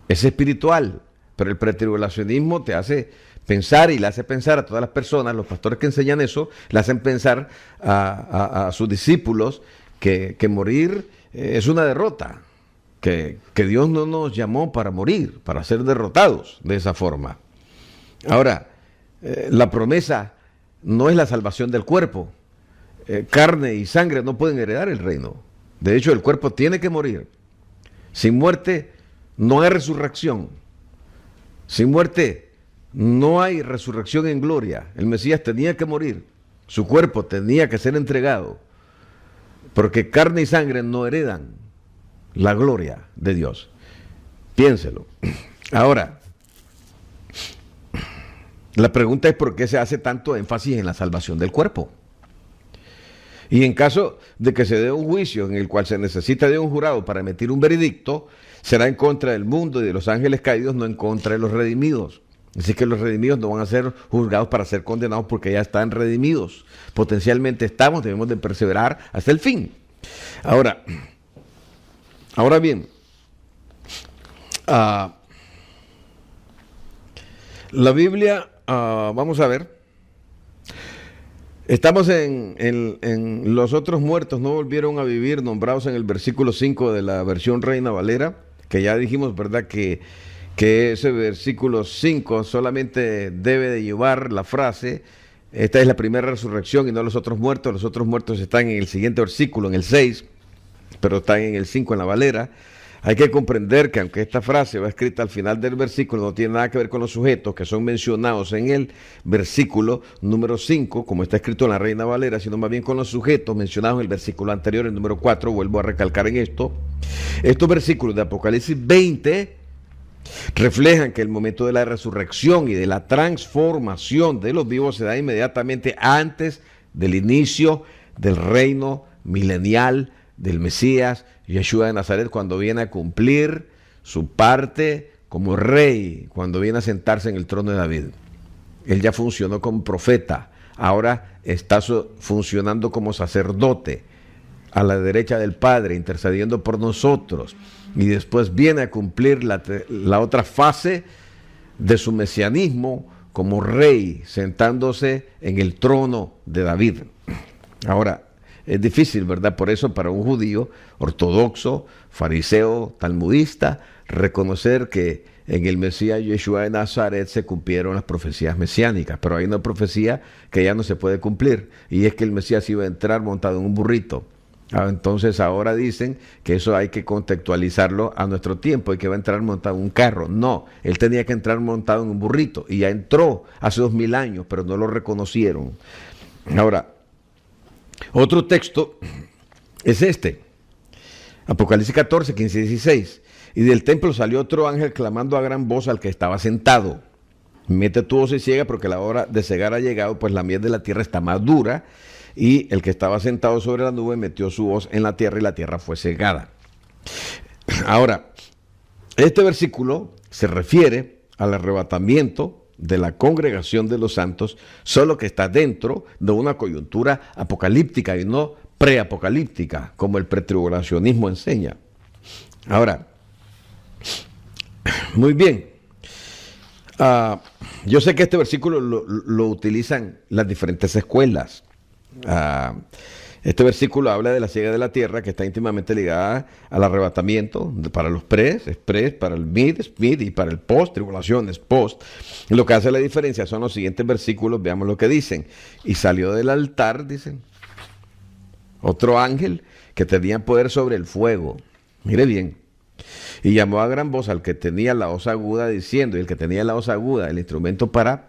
es espiritual, pero el pretribulacionismo te hace pensar y le hace pensar a todas las personas, los pastores que enseñan eso, le hacen pensar a sus discípulos que morir es una derrota, que Dios no nos llamó para morir, para ser derrotados de esa forma. Ahora, la promesa no es la salvación del cuerpo. Carne y sangre no pueden heredar el reino. De hecho, el cuerpo tiene que morir. Sin muerte no hay resurrección. Sin muerte no hay resurrección en gloria. El Mesías tenía que morir. Su cuerpo tenía que ser entregado. Porque carne y sangre no heredan la gloria de Dios. Piénselo. Ahora, la pregunta es por qué se hace tanto énfasis en la salvación del cuerpo. Y en caso de que se dé un juicio en el cual se necesita de un jurado para emitir un veredicto, será en contra del mundo y de los ángeles caídos, no en contra de los redimidos. Así que los redimidos no van a ser juzgados para ser condenados porque ya están redimidos. Potencialmente estamos, debemos de perseverar hasta el fin. Ahora bien, la Biblia, vamos a ver. Estamos en los otros muertos no volvieron a vivir, nombrados en el versículo 5 de la versión Reina Valera, que ya dijimos, ¿verdad?, que ese versículo 5 solamente debe de llevar la frase, esta es la primera resurrección y no los otros muertos están en el siguiente versículo, en el 6, pero están en el 5 en la Valera. Hay que comprender que aunque esta frase va escrita al final del versículo, no tiene nada que ver con los sujetos que son mencionados en el versículo número 5, como está escrito en la Reina Valera, sino más bien con los sujetos mencionados en el versículo anterior, el número 4, vuelvo a recalcar en esto. Estos versículos de Apocalipsis 20 reflejan que el momento de la resurrección y de la transformación de los vivos se da inmediatamente antes del inicio del reino milenial del Mesías, Yeshua de Nazaret, cuando viene a cumplir su parte como rey, cuando viene a sentarse en el trono de David. Él ya funcionó como profeta, ahora está funcionando como sacerdote a la derecha del Padre, intercediendo por nosotros, y después viene a cumplir la otra fase de su mesianismo como rey, sentándose en el trono de David. Ahora, es difícil, ¿verdad? Por eso para un judío ortodoxo, fariseo, talmudista, reconocer que en el Mesías Yeshua de Nazaret se cumplieron las profecías mesiánicas, pero hay una profecía que ya no se puede cumplir, y es que el Mesías iba a entrar montado en un burrito. Entonces ahora dicen que eso hay que contextualizarlo a nuestro tiempo y que va a entrar montado en un carro. No, él tenía que entrar montado en un burrito, y ya entró hace 2000 años, pero no lo reconocieron. Ahora, otro texto es este, Apocalipsis 14, 15 y 16. Y del templo salió otro ángel clamando a gran voz al que estaba sentado: mete tu hoz y ciega, porque la hora de cegar ha llegado, pues la miel de la tierra está madura. Y el que estaba sentado sobre la nube metió su hoz en la tierra, y la tierra fue cegada. Ahora, este versículo se refiere al arrebatamiento de la congregación de los santos, solo que está dentro de una coyuntura apocalíptica y no preapocalíptica, como el pretribulacionismo enseña. Ahora, muy bien. Yo sé que este versículo lo utilizan las diferentes escuelas. Este versículo habla de la ciega de la tierra, que está íntimamente ligada al arrebatamiento para los express, para el mid y para el post, tribulaciones, post. Lo que hace la diferencia son los siguientes versículos, veamos lo que dicen. Y salió del altar, dicen, otro ángel que tenía poder sobre el fuego. Mire bien. Y llamó a gran voz al que tenía la hoz aguda, diciendo, y el que tenía la hoz aguda, el instrumento para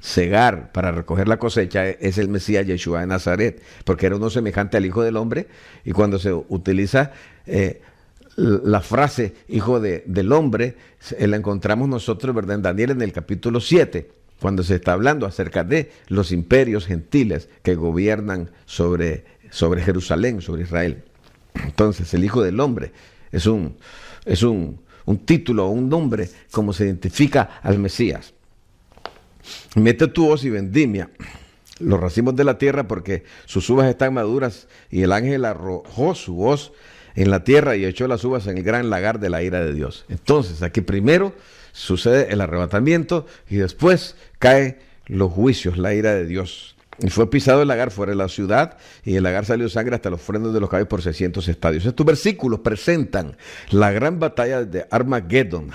cegar, para recoger la cosecha, es el Mesías Yeshua de Nazaret, porque era uno semejante al Hijo del Hombre. Y cuando se utiliza la frase Hijo del Hombre, la encontramos nosotros, ¿verdad?, en Daniel, en el capítulo 7, cuando se está hablando acerca de los imperios gentiles que gobiernan sobre Jerusalén, sobre Israel. Entonces, el Hijo del Hombre es un título, un nombre, como se identifica al Mesías. Mete tu hoz y vendimia los racimos de la tierra, porque sus uvas están maduras. Y el ángel arrojó su hoz en la tierra y echó las uvas en el gran lagar de la ira de Dios. Entonces, aquí primero sucede el arrebatamiento y después caen los juicios, la ira de Dios. Y fue pisado el lagar fuera de la ciudad, y el lagar salió sangre hasta los frenos de los caballos por 600 estadios. Estos versículos presentan la gran batalla de Armagedón,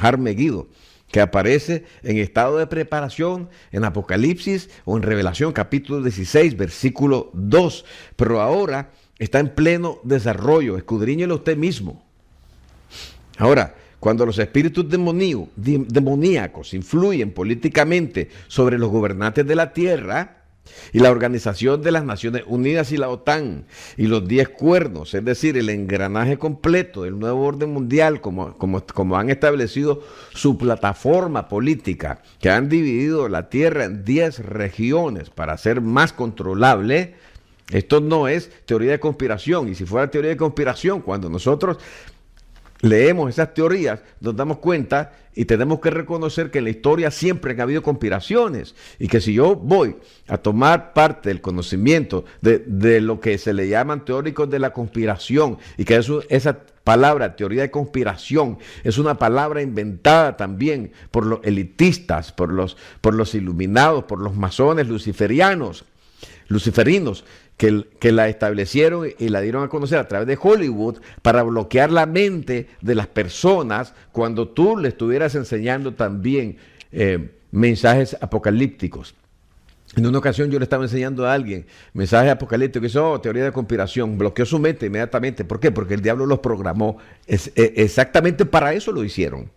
que aparece en estado de preparación en Apocalipsis o en Revelación capítulo 16, versículo 2. Pero ahora está en pleno desarrollo. Escudriñelo usted mismo. Ahora, cuando los espíritus demoníacos influyen políticamente sobre los gobernantes de la tierra, y la Organización de las Naciones Unidas y la OTAN y los 10 cuernos, es decir, el engranaje completo del nuevo orden mundial, como han establecido su plataforma política, que han dividido la tierra en 10 regiones para ser más controlable. Esto no es teoría de conspiración, y si fuera teoría de conspiración, cuando nosotros leemos esas teorías, nos damos cuenta y tenemos que reconocer que en la historia siempre han habido conspiraciones, y que si yo voy a tomar parte del conocimiento de lo que se le llaman teóricos de la conspiración, y que esa palabra, teoría de conspiración, es una palabra inventada también por los elitistas, por los iluminados, por los masones luciferinos, que la establecieron y la dieron a conocer a través de Hollywood para bloquear la mente de las personas cuando tú le estuvieras enseñando también mensajes apocalípticos. En una ocasión yo le estaba enseñando a alguien mensajes apocalípticos y dice, teoría de conspiración. Bloqueó su mente inmediatamente. ¿Por qué? Porque el diablo los programó. Exactamente para eso lo hicieron.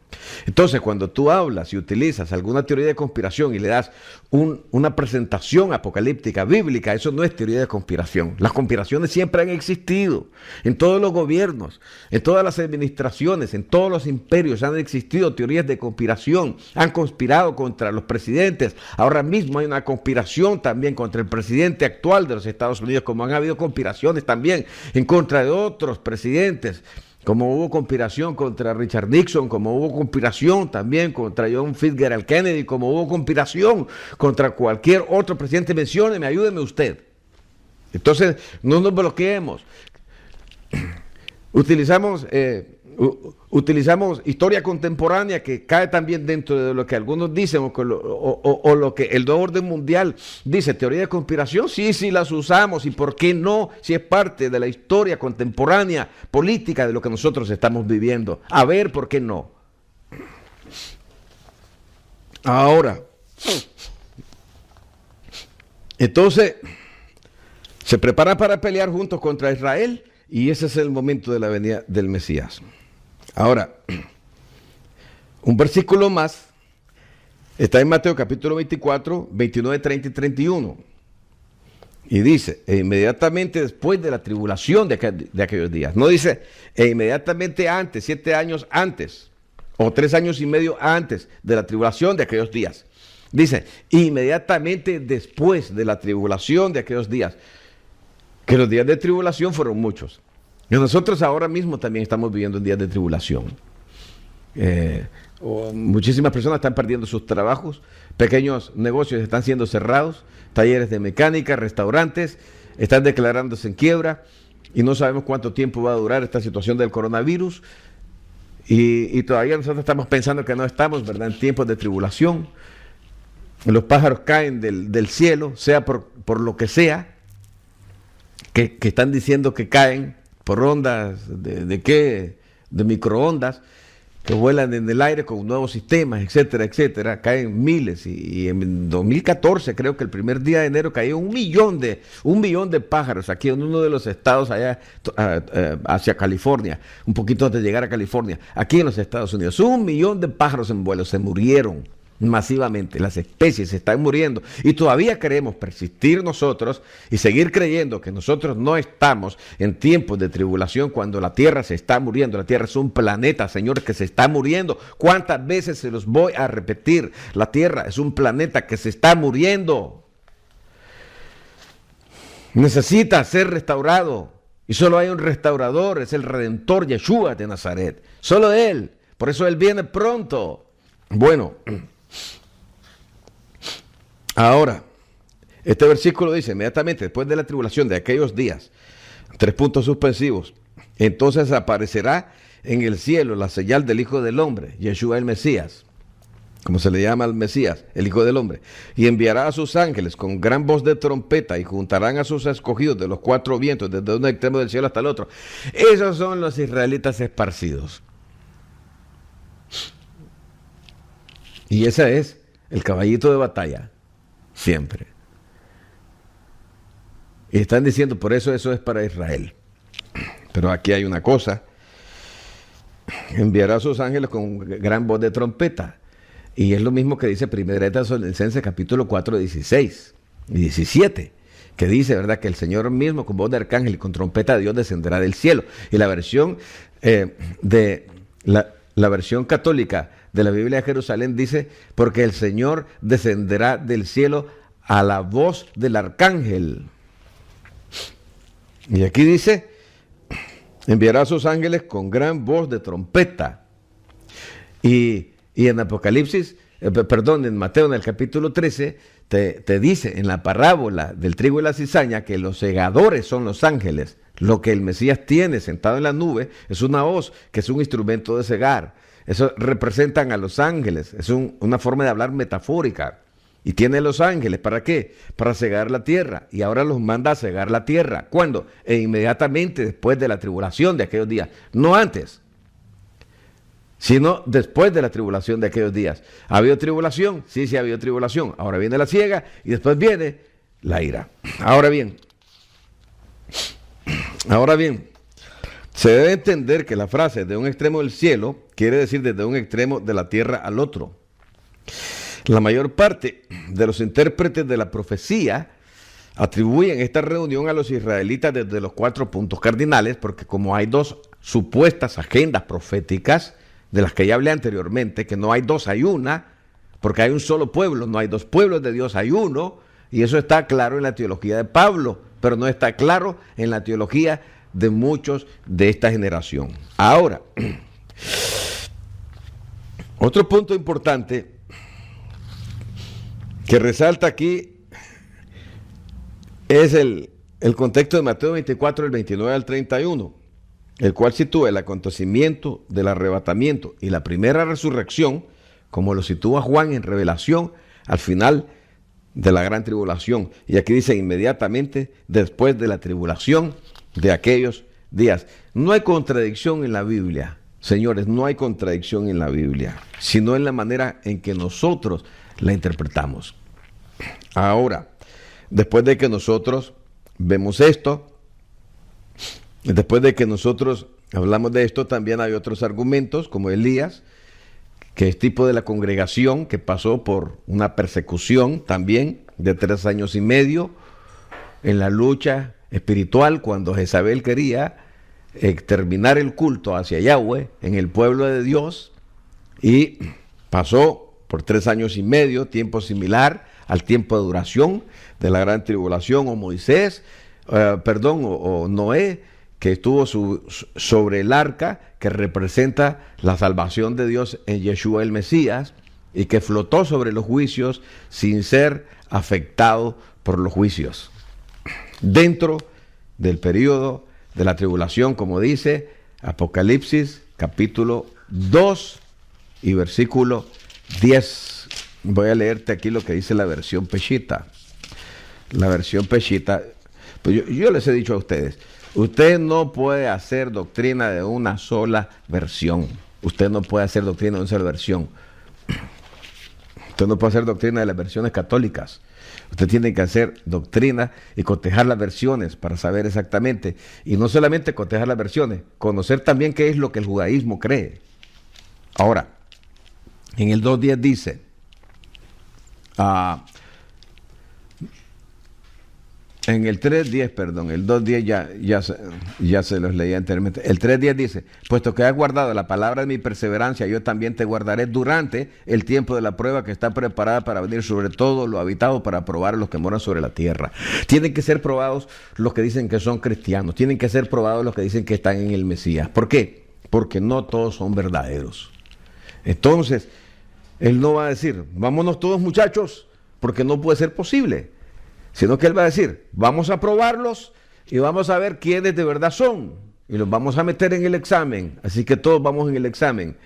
Entonces, cuando tú hablas y utilizas alguna teoría de conspiración y le das una presentación apocalíptica bíblica, eso no es teoría de conspiración. Las conspiraciones siempre han existido. En todos los gobiernos, en todas las administraciones, en todos los imperios han existido teorías de conspiración. Han conspirado contra los presidentes. Ahora mismo hay una conspiración también contra el presidente actual de los Estados Unidos, como han habido conspiraciones también en contra de otros presidentes, como hubo conspiración contra Richard Nixon, como hubo conspiración también contra John Fitzgerald Kennedy, como hubo conspiración contra cualquier otro presidente. Mencióneme, ayúdeme usted. Entonces, no nos bloqueemos. Utilizamos historia contemporánea, que cae también dentro de lo que algunos dicen o lo que el nuevo orden mundial dice. Teoría de conspiración, sí las usamos. ¿Y por qué no? Si es parte de la historia contemporánea política de lo que nosotros estamos viviendo. A ver, ¿por qué no? Ahora, entonces, se preparan para pelear juntos contra Israel, y ese es el momento de la venida del Mesías. Ahora, un versículo más está en Mateo capítulo 24, 29, 30 y 31. Y dice, inmediatamente después de la tribulación de aquellos días. No dice, inmediatamente antes, 7 años antes, o 3 años y medio antes de la tribulación de aquellos días. Dice, inmediatamente después de la tribulación de aquellos días. Que los días de tribulación fueron muchos. Y nosotros ahora mismo también estamos viviendo días de tribulación. Muchísimas personas están perdiendo sus trabajos, pequeños negocios están siendo cerrados, talleres de mecánica, restaurantes están declarándose en quiebra, y no sabemos cuánto tiempo va a durar esta situación del coronavirus, y todavía nosotros estamos pensando que no estamos, ¿verdad?, en tiempos de tribulación. Los pájaros caen del cielo, sea por lo que sea, que están diciendo que caen por ondas de microondas, que vuelan en el aire con nuevos sistemas, etcétera, etcétera. Caen miles, y en 2014 creo que el primer día de enero cayó un millón de pájaros aquí en uno de los estados allá hacia California, un poquito antes de llegar a California, aquí en los Estados Unidos. 1 millón de pájaros en vuelo, se murieron masivamente, las especies se están muriendo, y todavía queremos persistir nosotros y seguir creyendo que nosotros no estamos en tiempos de tribulación cuando la tierra se está muriendo. La tierra es un planeta, señores, que se está muriendo. ¿Cuántas veces se los voy a repetir? La tierra es un planeta que se está muriendo. Necesita ser restaurado, y solo hay un restaurador, es el Redentor Yeshua de Nazaret, solo Él. Por eso Él viene pronto. Bueno, Ahora, este versículo dice, inmediatamente después de la tribulación de aquellos días, 3 puntos suspensivos, entonces aparecerá en el cielo la señal del Hijo del Hombre, Yeshua el Mesías, como se le llama al Mesías, el Hijo del Hombre, y enviará a sus ángeles con gran voz de trompeta y juntarán a sus escogidos de los 4 vientos, desde un extremo del cielo hasta el otro. Esos son los israelitas esparcidos. Y ese es el caballito de batalla, siempre. Y están diciendo, por eso es para Israel. Pero aquí hay una cosa. Enviará a sus ángeles con gran voz de trompeta. Y es lo mismo que dice 1 Tesalonicenses capítulo 4, 16 y 17. Que dice, ¿verdad? Que el Señor mismo con voz de arcángel y con trompeta de Dios descenderá del cielo. Y la versión la versión católica de la Biblia de Jerusalén dice, porque el Señor descenderá del cielo a la voz del arcángel. Y aquí dice, enviará a sus ángeles con gran voz de trompeta. Y en Apocalipsis, en Mateo, en el capítulo 13, te dice en la parábola del trigo y la cizaña que los segadores son los ángeles. Lo que el Mesías tiene sentado en la nube es una hoz, que es un instrumento de segar. Eso representan a los ángeles. Es una forma de hablar metafórica. Y tiene los ángeles, ¿para qué? Para cegar la tierra. Y ahora los manda a cegar la tierra. ¿Cuándo? Inmediatamente después de la tribulación de aquellos días. No antes, sino después de la tribulación de aquellos días. ¿Ha habido tribulación? Sí, ha habido tribulación. Ahora viene la siega y después viene la ira. Ahora bien, se debe entender que la frase de un extremo del cielo quiere decir desde un extremo de la tierra al otro. La mayor parte de los intérpretes de la profecía atribuyen esta reunión a los israelitas desde los 4 puntos cardinales, porque como hay 2 supuestas agendas proféticas, de las que ya hablé anteriormente, que no hay 2, hay una, porque hay un solo pueblo, no hay 2 pueblos de Dios, hay uno, y eso está claro en la teología de Pablo, pero no está claro en la teología de muchos de esta generación. Ahora, otro punto importante que resalta aquí es el contexto de Mateo 24, del 29 al 31, el cual sitúa el acontecimiento del arrebatamiento y la primera resurrección, como lo sitúa Juan en Revelación, al final de la gran tribulación. Y aquí dice inmediatamente después de la tribulación de aquellos días. No hay contradicción en la Biblia, señores, no hay contradicción en la Biblia, sino en la manera en que nosotros la interpretamos. Ahora, después de que nosotros vemos esto, después de que nosotros hablamos de esto, también hay otros argumentos, como Elías, que es tipo de la congregación, que pasó por una persecución también de 3 años y medio en la lucha espiritual, cuando Jezabel quería terminar el culto hacia Yahweh en el pueblo de Dios, y pasó por 3 años y medio, tiempo similar al tiempo de duración de la gran tribulación, o Moisés, o Noé, que estuvo sobre el arca, que representa la salvación de Dios en Yeshua el Mesías, y que flotó sobre los juicios sin ser afectado por los juicios. Dentro del periodo de la tribulación, como dice Apocalipsis capítulo 2 y versículo 10. Voy a leerte aquí lo que dice la versión Peshita. La versión Peshita, pues yo les he dicho a ustedes, usted no puede hacer doctrina de una sola versión. Usted no puede hacer doctrina de una sola versión. Usted no puede hacer doctrina de las versiones católicas. Usted tiene que hacer doctrina y cotejar las versiones para saber exactamente. Y no solamente cotejar las versiones, conocer también qué es lo que el judaísmo cree. Ahora, en el 2.10 dice, en el 3.10, perdón, el 2.10 ya se los leía anteriormente. El 3.10 dice, puesto que has guardado la palabra de mi perseverancia, yo también te guardaré durante el tiempo de la prueba que está preparada para venir sobre todo lo habitado, para probar a los que moran sobre la tierra. Tienen que ser probados los que dicen que son cristianos, tienen que ser probados los que dicen que están en el Mesías. ¿Por qué? Porque no todos son verdaderos. Entonces, él no va a decir, vámonos todos muchachos, porque no puede ser posible. Sino que Él va a decir, vamos a probarlos y vamos a ver quiénes de verdad son. Y los vamos a meter en el examen. Así que todos vamos en el examen.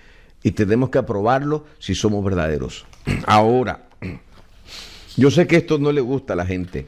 Y tenemos que aprobarlo si somos verdaderos. Ahora, yo sé que esto no le gusta a la gente.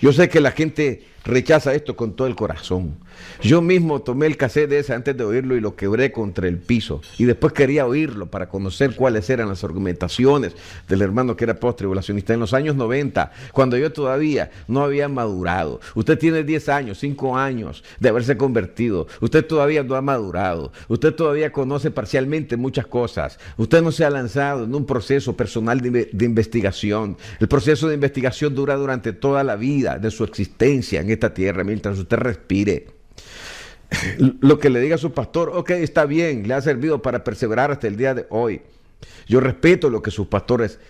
Yo sé que la gente rechaza esto con todo el corazón. Yo mismo tomé el cassette de ese antes de oírlo y lo quebré contra el piso. Y después quería oírlo para conocer cuáles eran las argumentaciones del hermano que era post-tribulacionista en los años 90, cuando yo todavía no había madurado. Usted tiene 10 años, 5 años de haberse convertido. Usted todavía no ha madurado. Usted todavía conoce parcialmente muchas cosas. Usted no se ha lanzado en un proceso personal de investigación. El proceso de investigación dura durante toda la vida de su existencia en esta tierra, mientras usted respire. Lo que le diga a su pastor, ok, está bien, le ha servido para perseverar hasta el día de hoy. Yo respeto lo que sus pastores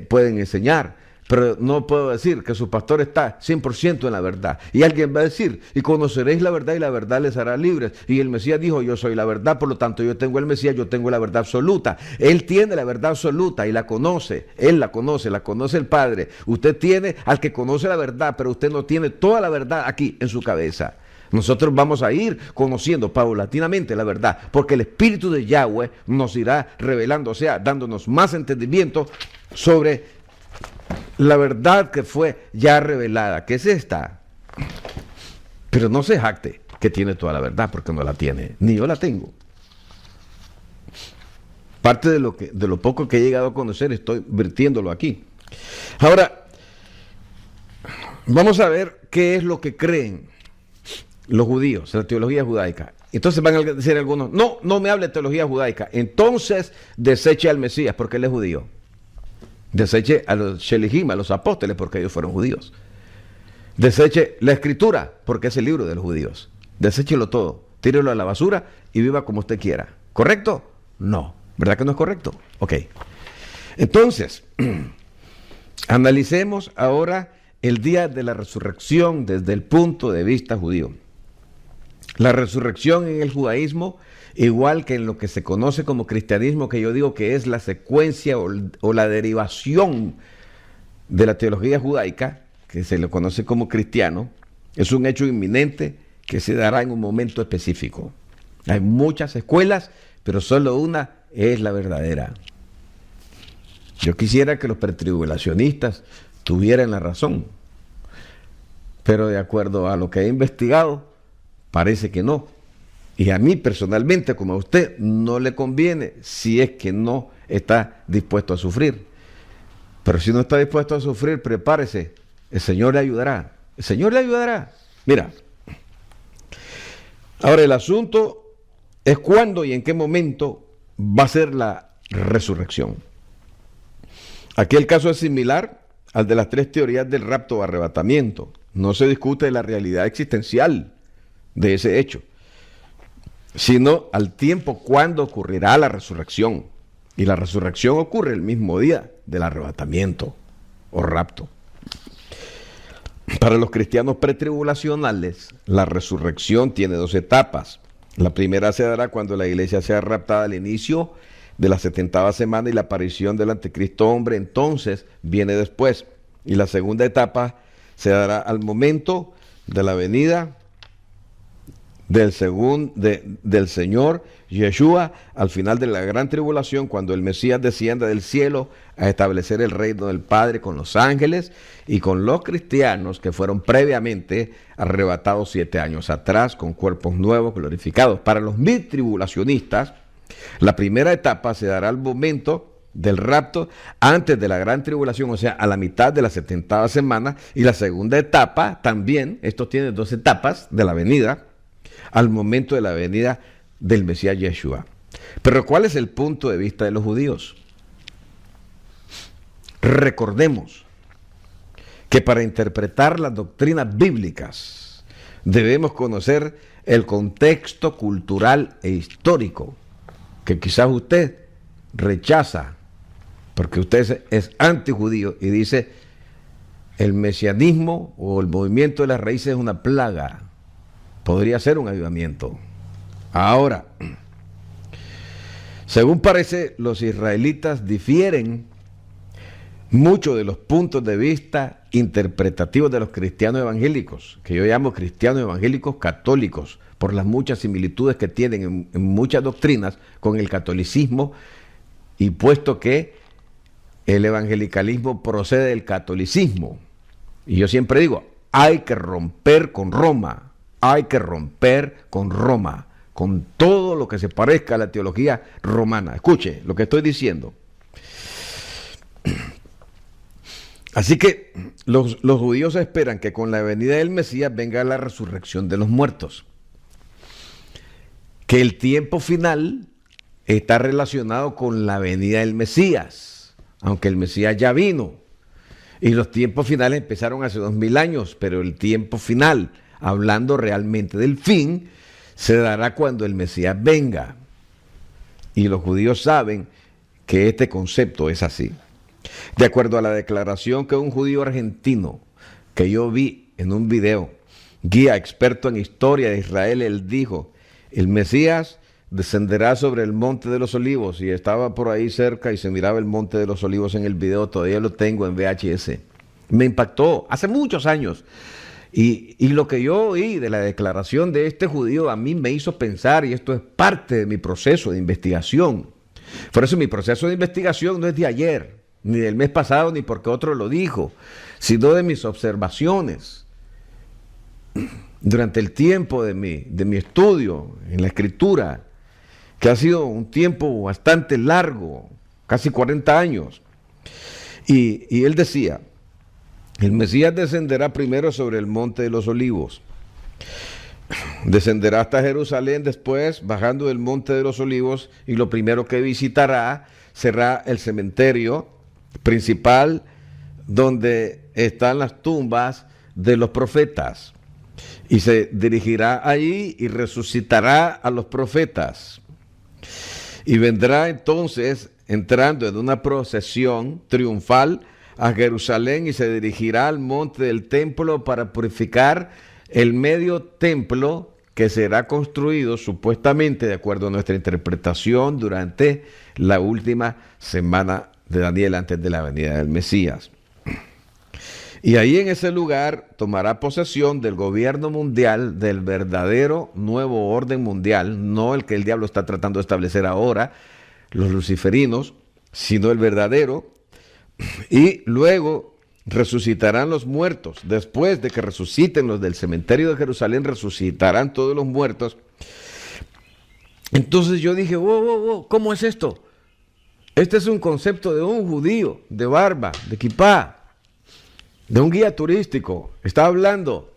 pueden enseñar, pero no puedo decir que su pastor está 100% en la verdad. Y alguien va a decir, y conoceréis la verdad y la verdad les hará libres. Y el Mesías dijo, yo soy la verdad, por lo tanto yo tengo el Mesías, yo tengo la verdad absoluta. Él tiene la verdad absoluta y la conoce, Él la conoce el Padre. Usted tiene al que conoce la verdad, pero usted no tiene toda la verdad aquí en su cabeza. Nosotros vamos a ir conociendo paulatinamente la verdad, porque el Espíritu de Yahweh nos irá revelando, o sea, dándonos más entendimiento sobre la verdad que fue ya revelada, que es esta. Pero no se jacte que tiene toda la verdad, porque no la tiene, ni yo la tengo. Parte de lo poco que he llegado a conocer, estoy vertiéndolo aquí. Ahora, vamos a ver qué es lo que creen los judíos, la teología judaica. Entonces van a decir algunos, no me hable de teología judaica. Entonces deseche al Mesías, porque él es judío. Deseche a los Shelihim, a los apóstoles, porque ellos fueron judíos. Deseche la escritura, porque es el libro de los judíos. Deséchelo todo, tírelo a la basura y viva como usted quiera. ¿Correcto? No. ¿Verdad que no es correcto? Ok. Entonces, analicemos ahora el día de la resurrección desde el punto de vista judío. La resurrección en el judaísmo, igual que en lo que se conoce como cristianismo, que yo digo que es la secuencia o la derivación de la teología judaica, que se le conoce como cristiano, es un hecho inminente que se dará en un momento específico. Hay muchas escuelas, pero solo una es la verdadera. Yo quisiera que los pretribulacionistas tuvieran la razón, pero de acuerdo a lo que he investigado, parece que no. Y a mí personalmente, como a usted, no le conviene si es que no está dispuesto a sufrir. Pero si no está dispuesto a sufrir, prepárese. El Señor le ayudará. El Señor le ayudará. Mira. Ahora el asunto es cuándo y en qué momento va a ser la resurrección. Aquí el caso es similar al de las 3 teorías del rapto o arrebatamiento. No se discute de la realidad existencial de ese hecho, sino al tiempo cuando ocurrirá la resurrección. Y la resurrección ocurre el mismo día del arrebatamiento o rapto. Para los cristianos pretribulacionales, la resurrección tiene 2 etapas. La primera se dará cuando la iglesia sea raptada al inicio de la 70ª semana y la aparición del anticristo hombre entonces viene después. Y la segunda etapa se dará al momento de la venida del Señor Yeshua al final de la gran tribulación, cuando el Mesías descienda del cielo a establecer el reino del Padre con los ángeles y con los cristianos que fueron previamente arrebatados 7 años atrás con cuerpos nuevos glorificados. Para los tribulacionistas, la primera etapa se dará al momento del rapto antes de la gran tribulación, o sea, a la mitad de la 70ª semana, y la segunda etapa también, esto tiene 2 etapas de la venida, al momento de la venida del Mesías Yeshua. Pero ¿cuál es el punto de vista de los judíos? Recordemos que para interpretar las doctrinas bíblicas debemos conocer el contexto cultural e histórico que quizás usted rechaza porque usted es antijudío y dice el mesianismo o el movimiento de las raíces es una plaga. Podría ser un avivamiento. Ahora, según parece, los israelitas difieren muchos de los puntos de vista interpretativos de los cristianos evangélicos, que yo llamo cristianos evangélicos católicos, por las muchas similitudes que tienen en muchas doctrinas con el catolicismo, y puesto que el evangelicalismo procede del catolicismo. Y yo siempre digo, hay que romper con Roma, hay que romper con Roma, con todo lo que se parezca a la teología romana. Escuche lo que estoy diciendo. Así que los judíos esperan que con la venida del Mesías venga la resurrección de los muertos. Que el tiempo final está relacionado con la venida del Mesías, aunque el Mesías ya vino. Y los tiempos finales empezaron hace 2000 años, pero el tiempo final, hablando realmente del fin, se dará cuando el Mesías venga. Y los judíos saben que este concepto es así. De acuerdo a la declaración que un judío argentino que yo vi en un video, guía experto en historia de Israel, él dijo, el Mesías descenderá sobre el Monte de los Olivos, y estaba por ahí cerca y se miraba el Monte de los Olivos en el video, todavía lo tengo en VHS. Me impactó hace muchos años. Y lo que yo oí de la declaración de este judío a mí me hizo pensar, y esto es parte de mi proceso de investigación. Por eso mi proceso de investigación no es de ayer, ni del mes pasado, ni porque otro lo dijo, sino de mis observaciones durante el tiempo de mi estudio en la escritura, que ha sido un tiempo bastante largo, casi 40 años. Y él decía, el Mesías descenderá primero sobre el Monte de los Olivos, descenderá hasta Jerusalén después, bajando del Monte de los Olivos, y lo primero que visitará será el cementerio principal donde están las tumbas de los profetas, y se dirigirá allí y resucitará a los profetas, y vendrá entonces entrando en una procesión triunfal a Jerusalén y se dirigirá al monte del templo para purificar el medio templo que será construido supuestamente, de acuerdo a nuestra interpretación, durante la última semana de Daniel antes de la venida del Mesías. Y ahí en ese lugar tomará posesión del gobierno mundial, del verdadero nuevo orden mundial, no el que el diablo está tratando de establecer ahora, los luciferinos, sino el verdadero. Y luego resucitarán los muertos. Después de que resuciten los del cementerio de Jerusalén, resucitarán todos los muertos. Entonces yo dije, wow, ¿cómo es esto? Este es un concepto de un judío, de barba, de kipá, de un guía turístico. Está hablando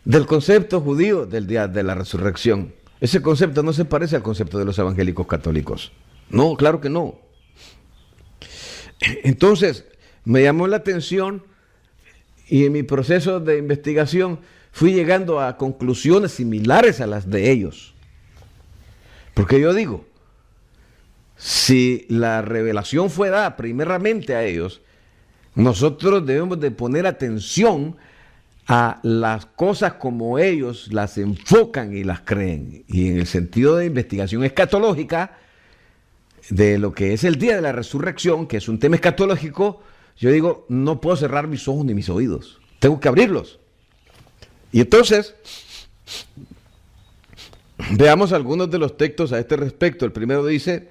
del concepto judío del día de la resurrección. Ese concepto no se parece al concepto de los evangélicos católicos. No, claro que no. Entonces, me llamó la atención y en mi proceso de investigación fui llegando a conclusiones similares a las de ellos. Porque yo digo, si la revelación fue dada primeramente a ellos, nosotros debemos de poner atención a las cosas como ellos las enfocan y las creen. Y en el sentido de investigación escatológica, de lo que es el día de la resurrección, que es un tema escatológico, yo digo, no puedo cerrar mis ojos ni mis oídos, tengo que abrirlos. Y entonces, veamos algunos de los textos a este respecto. El primero dice,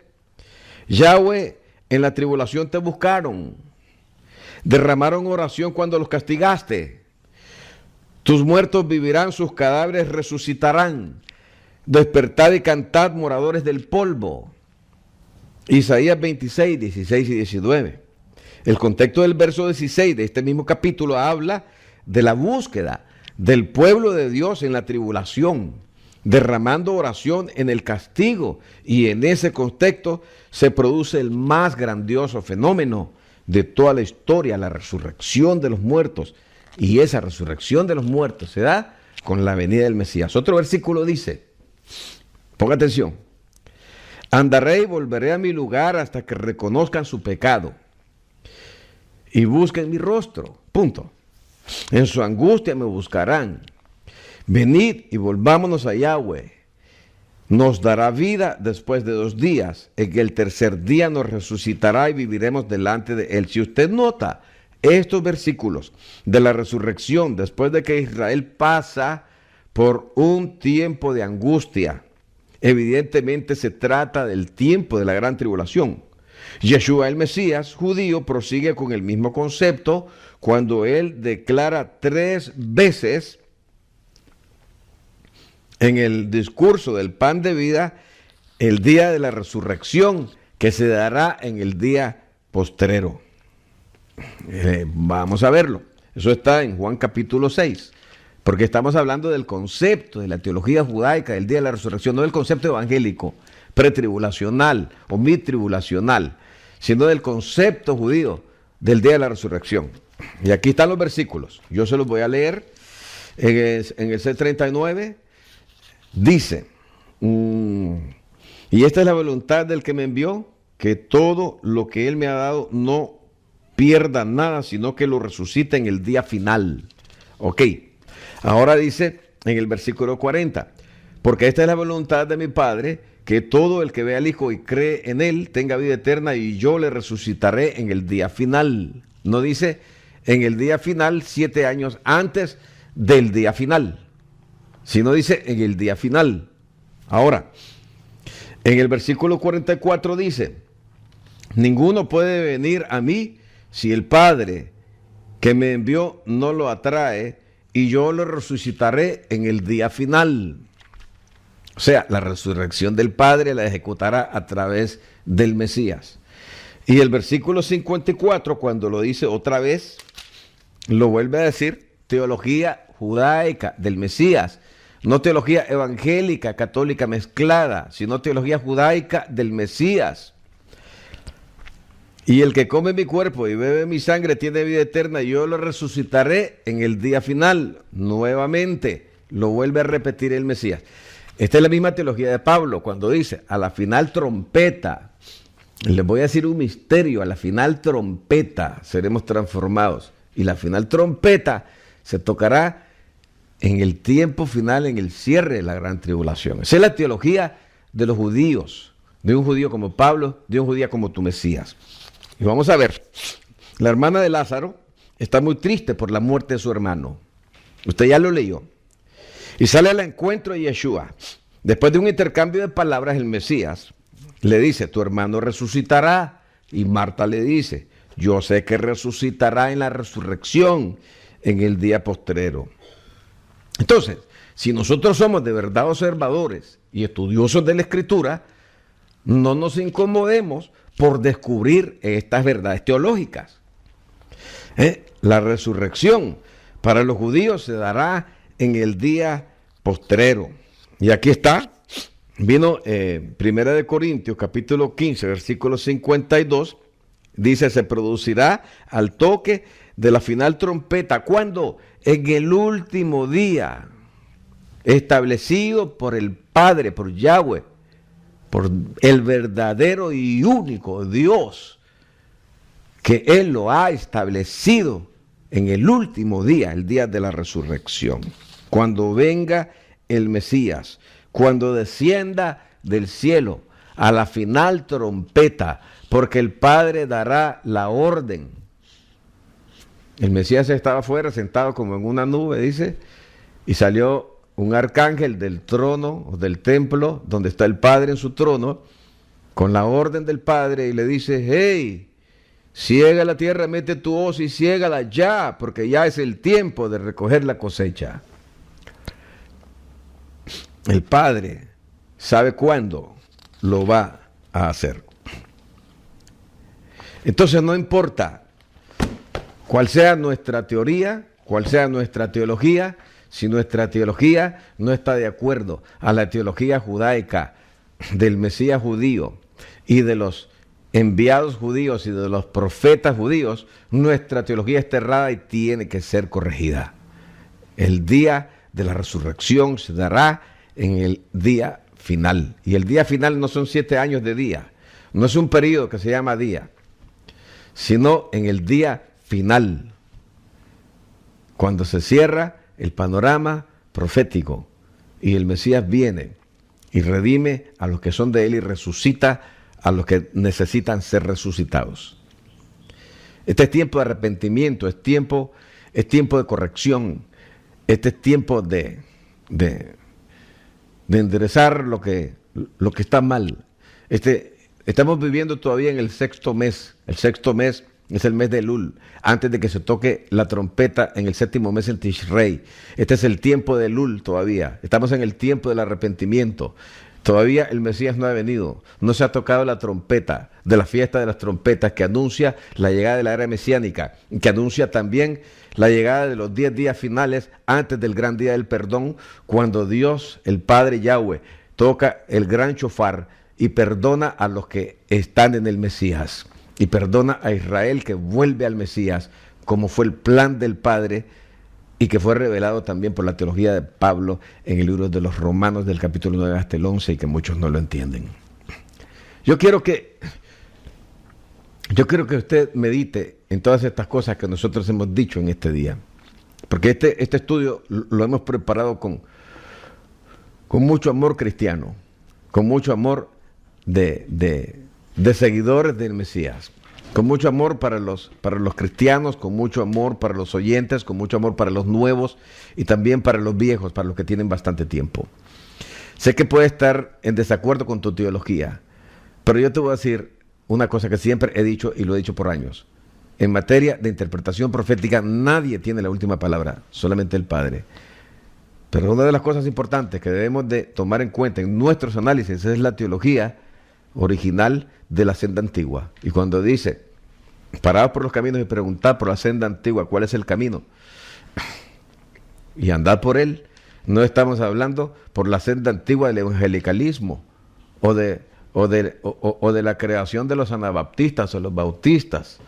Yahweh, en la tribulación te buscaron, derramaron oración cuando los castigaste, tus muertos vivirán, sus cadáveres resucitarán, despertad y cantad, moradores del polvo. Isaías 26, 16 y 19. El contexto del verso 16 de este mismo capítulo habla de la búsqueda del pueblo de Dios en la tribulación, derramando oración en el castigo, y en ese contexto se produce el más grandioso fenómeno de toda la historia, la resurrección de los muertos, y esa resurrección de los muertos se da con la venida del Mesías. Otro versículo dice, ponga atención, andaré y volveré a mi lugar hasta que reconozcan su pecado y busquen mi rostro. Punto. En su angustia me buscarán. Venid y volvámonos a Yahweh. nos dará vida después de 2 días. En el tercer día nos resucitará y viviremos delante de Él. Si usted nota estos versículos de la resurrección, después de que Israel pasa por un tiempo de angustia, evidentemente se trata del tiempo de la gran tribulación. Yeshua el Mesías judío prosigue con el mismo concepto cuando él declara 3 veces en el discurso del pan de vida el día de la resurrección que se dará en el día postrero. Vamos a verlo. Eso está en Juan capítulo 6. Porque estamos hablando del concepto de la teología judaica del día de la resurrección, no del concepto evangélico, pretribulacional o midtribulacional, sino del concepto judío del día de la resurrección. Y aquí están los versículos. Yo se los voy a leer. En el C39 dice, y esta es la voluntad del que me envió, que todo lo que él me ha dado no pierda nada, sino que lo resucite en el día final. Ok. Ahora dice en el versículo 40, porque esta es la voluntad de mi Padre, que todo el que vea al Hijo y cree en Él tenga vida eterna y yo le resucitaré en el día final. No dice en el día final 7 años antes del día final, sino dice en el día final. Ahora, en el versículo 44 dice, ninguno puede venir a mí si el Padre que me envió no lo atrae, y yo lo resucitaré en el día final. O sea, la resurrección del Padre la ejecutará a través del Mesías. Y el versículo 54, cuando lo dice otra vez, lo vuelve a decir, teología judaica del Mesías. No teología evangélica, católica mezclada, sino teología judaica del Mesías. Y el que come mi cuerpo y bebe mi sangre tiene vida eterna, y yo lo resucitaré en el día final. Nuevamente, lo vuelve a repetir el Mesías. Esta es la misma teología de Pablo, cuando dice, a la final trompeta, les voy a decir un misterio, a la final trompeta seremos transformados. Y la final trompeta se tocará en el tiempo final, en el cierre de la gran tribulación. Esa es la teología de los judíos, de un judío como Pablo, de un judío como tu Mesías. Y vamos a ver, la hermana de Lázaro está muy triste por la muerte de su hermano. Usted ya lo leyó. Y sale al encuentro de Yeshua. Después de un intercambio de palabras, el Mesías le dice, tu hermano resucitará. Y Marta le dice, yo sé que resucitará en la resurrección en el día postrero. Entonces, si nosotros somos de verdad observadores y estudiosos de la Escritura, no nos incomodemos por descubrir estas verdades teológicas. La resurrección para los judíos se dará en el día postrero. Y aquí está, vino Primera de Corintios, capítulo 15, versículo 52, dice, se producirá al toque de la final trompeta. ¿Cuándo? En el último día, establecido por el Padre, por Yahweh, por el verdadero y único Dios, que Él lo ha establecido en el último día, el día de la resurrección. Cuando venga el Mesías, cuando descienda del cielo a la final trompeta, porque el Padre dará la orden. El Mesías estaba afuera, sentado como en una nube, dice, y salió un arcángel del trono, o del templo, donde está el Padre en su trono, con la orden del Padre, y le dice, hey, ciega la tierra, mete tu hoz y ciégala ya, porque ya es el tiempo de recoger la cosecha. El Padre sabe cuándo lo va a hacer. Entonces no importa cuál sea nuestra teoría, cuál sea nuestra teología, si nuestra teología no está de acuerdo a la teología judaica del Mesías judío y de los enviados judíos y de los profetas judíos, nuestra teología está errada y tiene que ser corregida. El día de la resurrección se dará en el día final. Y el día final no son 7 años de día, no es un periodo que se llama día, sino en el día final, cuando se cierra el panorama profético y el Mesías viene y redime a los que son de Él y resucita a los que necesitan ser resucitados. Este es tiempo de arrepentimiento, es tiempo de corrección, este es tiempo de enderezar lo que está mal. Estamos viviendo todavía en el sexto mes. El sexto mes es el mes de Elul, antes de que se toque la trompeta en el séptimo mes en Tishrei. Este es el tiempo de Elul todavía. Estamos en el tiempo del arrepentimiento. Todavía el Mesías no ha venido. No se ha tocado la trompeta de la fiesta de las trompetas que anuncia la llegada de la era mesiánica, que anuncia también la llegada de los 10 días finales antes del gran día del perdón, cuando Dios, el Padre Yahweh, toca el gran shofar y perdona a los que están en el Mesías. Y perdona a Israel que vuelve al Mesías, como fue el plan del Padre y que fue revelado también por la teología de Pablo en el libro de los Romanos del capítulo 9 hasta el 11 y que muchos no lo entienden. Yo quiero que usted medite en todas estas cosas que nosotros hemos dicho en este día, porque este estudio lo hemos preparado con mucho amor cristiano, con mucho amor de seguidores del Mesías, con mucho amor para los cristianos, con mucho amor para los oyentes, con mucho amor para los nuevos y también para los viejos, para los que tienen bastante tiempo. Sé que puedes estar en desacuerdo con tu teología, pero yo te voy a decir una cosa que siempre he dicho y lo he dicho por años. En materia de interpretación profética nadie tiene la última palabra, solamente el Padre. Pero una de las cosas importantes que debemos de tomar en cuenta en nuestros análisis es la teología original de la senda antigua. Y cuando dice, paraos por los caminos y preguntad por la senda antigua, ¿cuál es el camino? Y andad por él. No estamos hablando por la senda antigua del evangelicalismo o de la creación de los anabaptistas o los bautistas,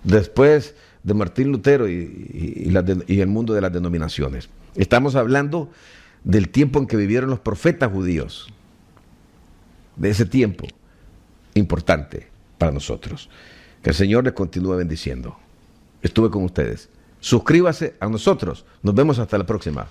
después de Martín Lutero y el mundo de las denominaciones. Estamos hablando del tiempo en que vivieron los profetas judíos, de ese tiempo importante para nosotros. Que el Señor les continúe bendiciendo. Estuve con ustedes. Suscríbase a nosotros. Nos vemos hasta la próxima.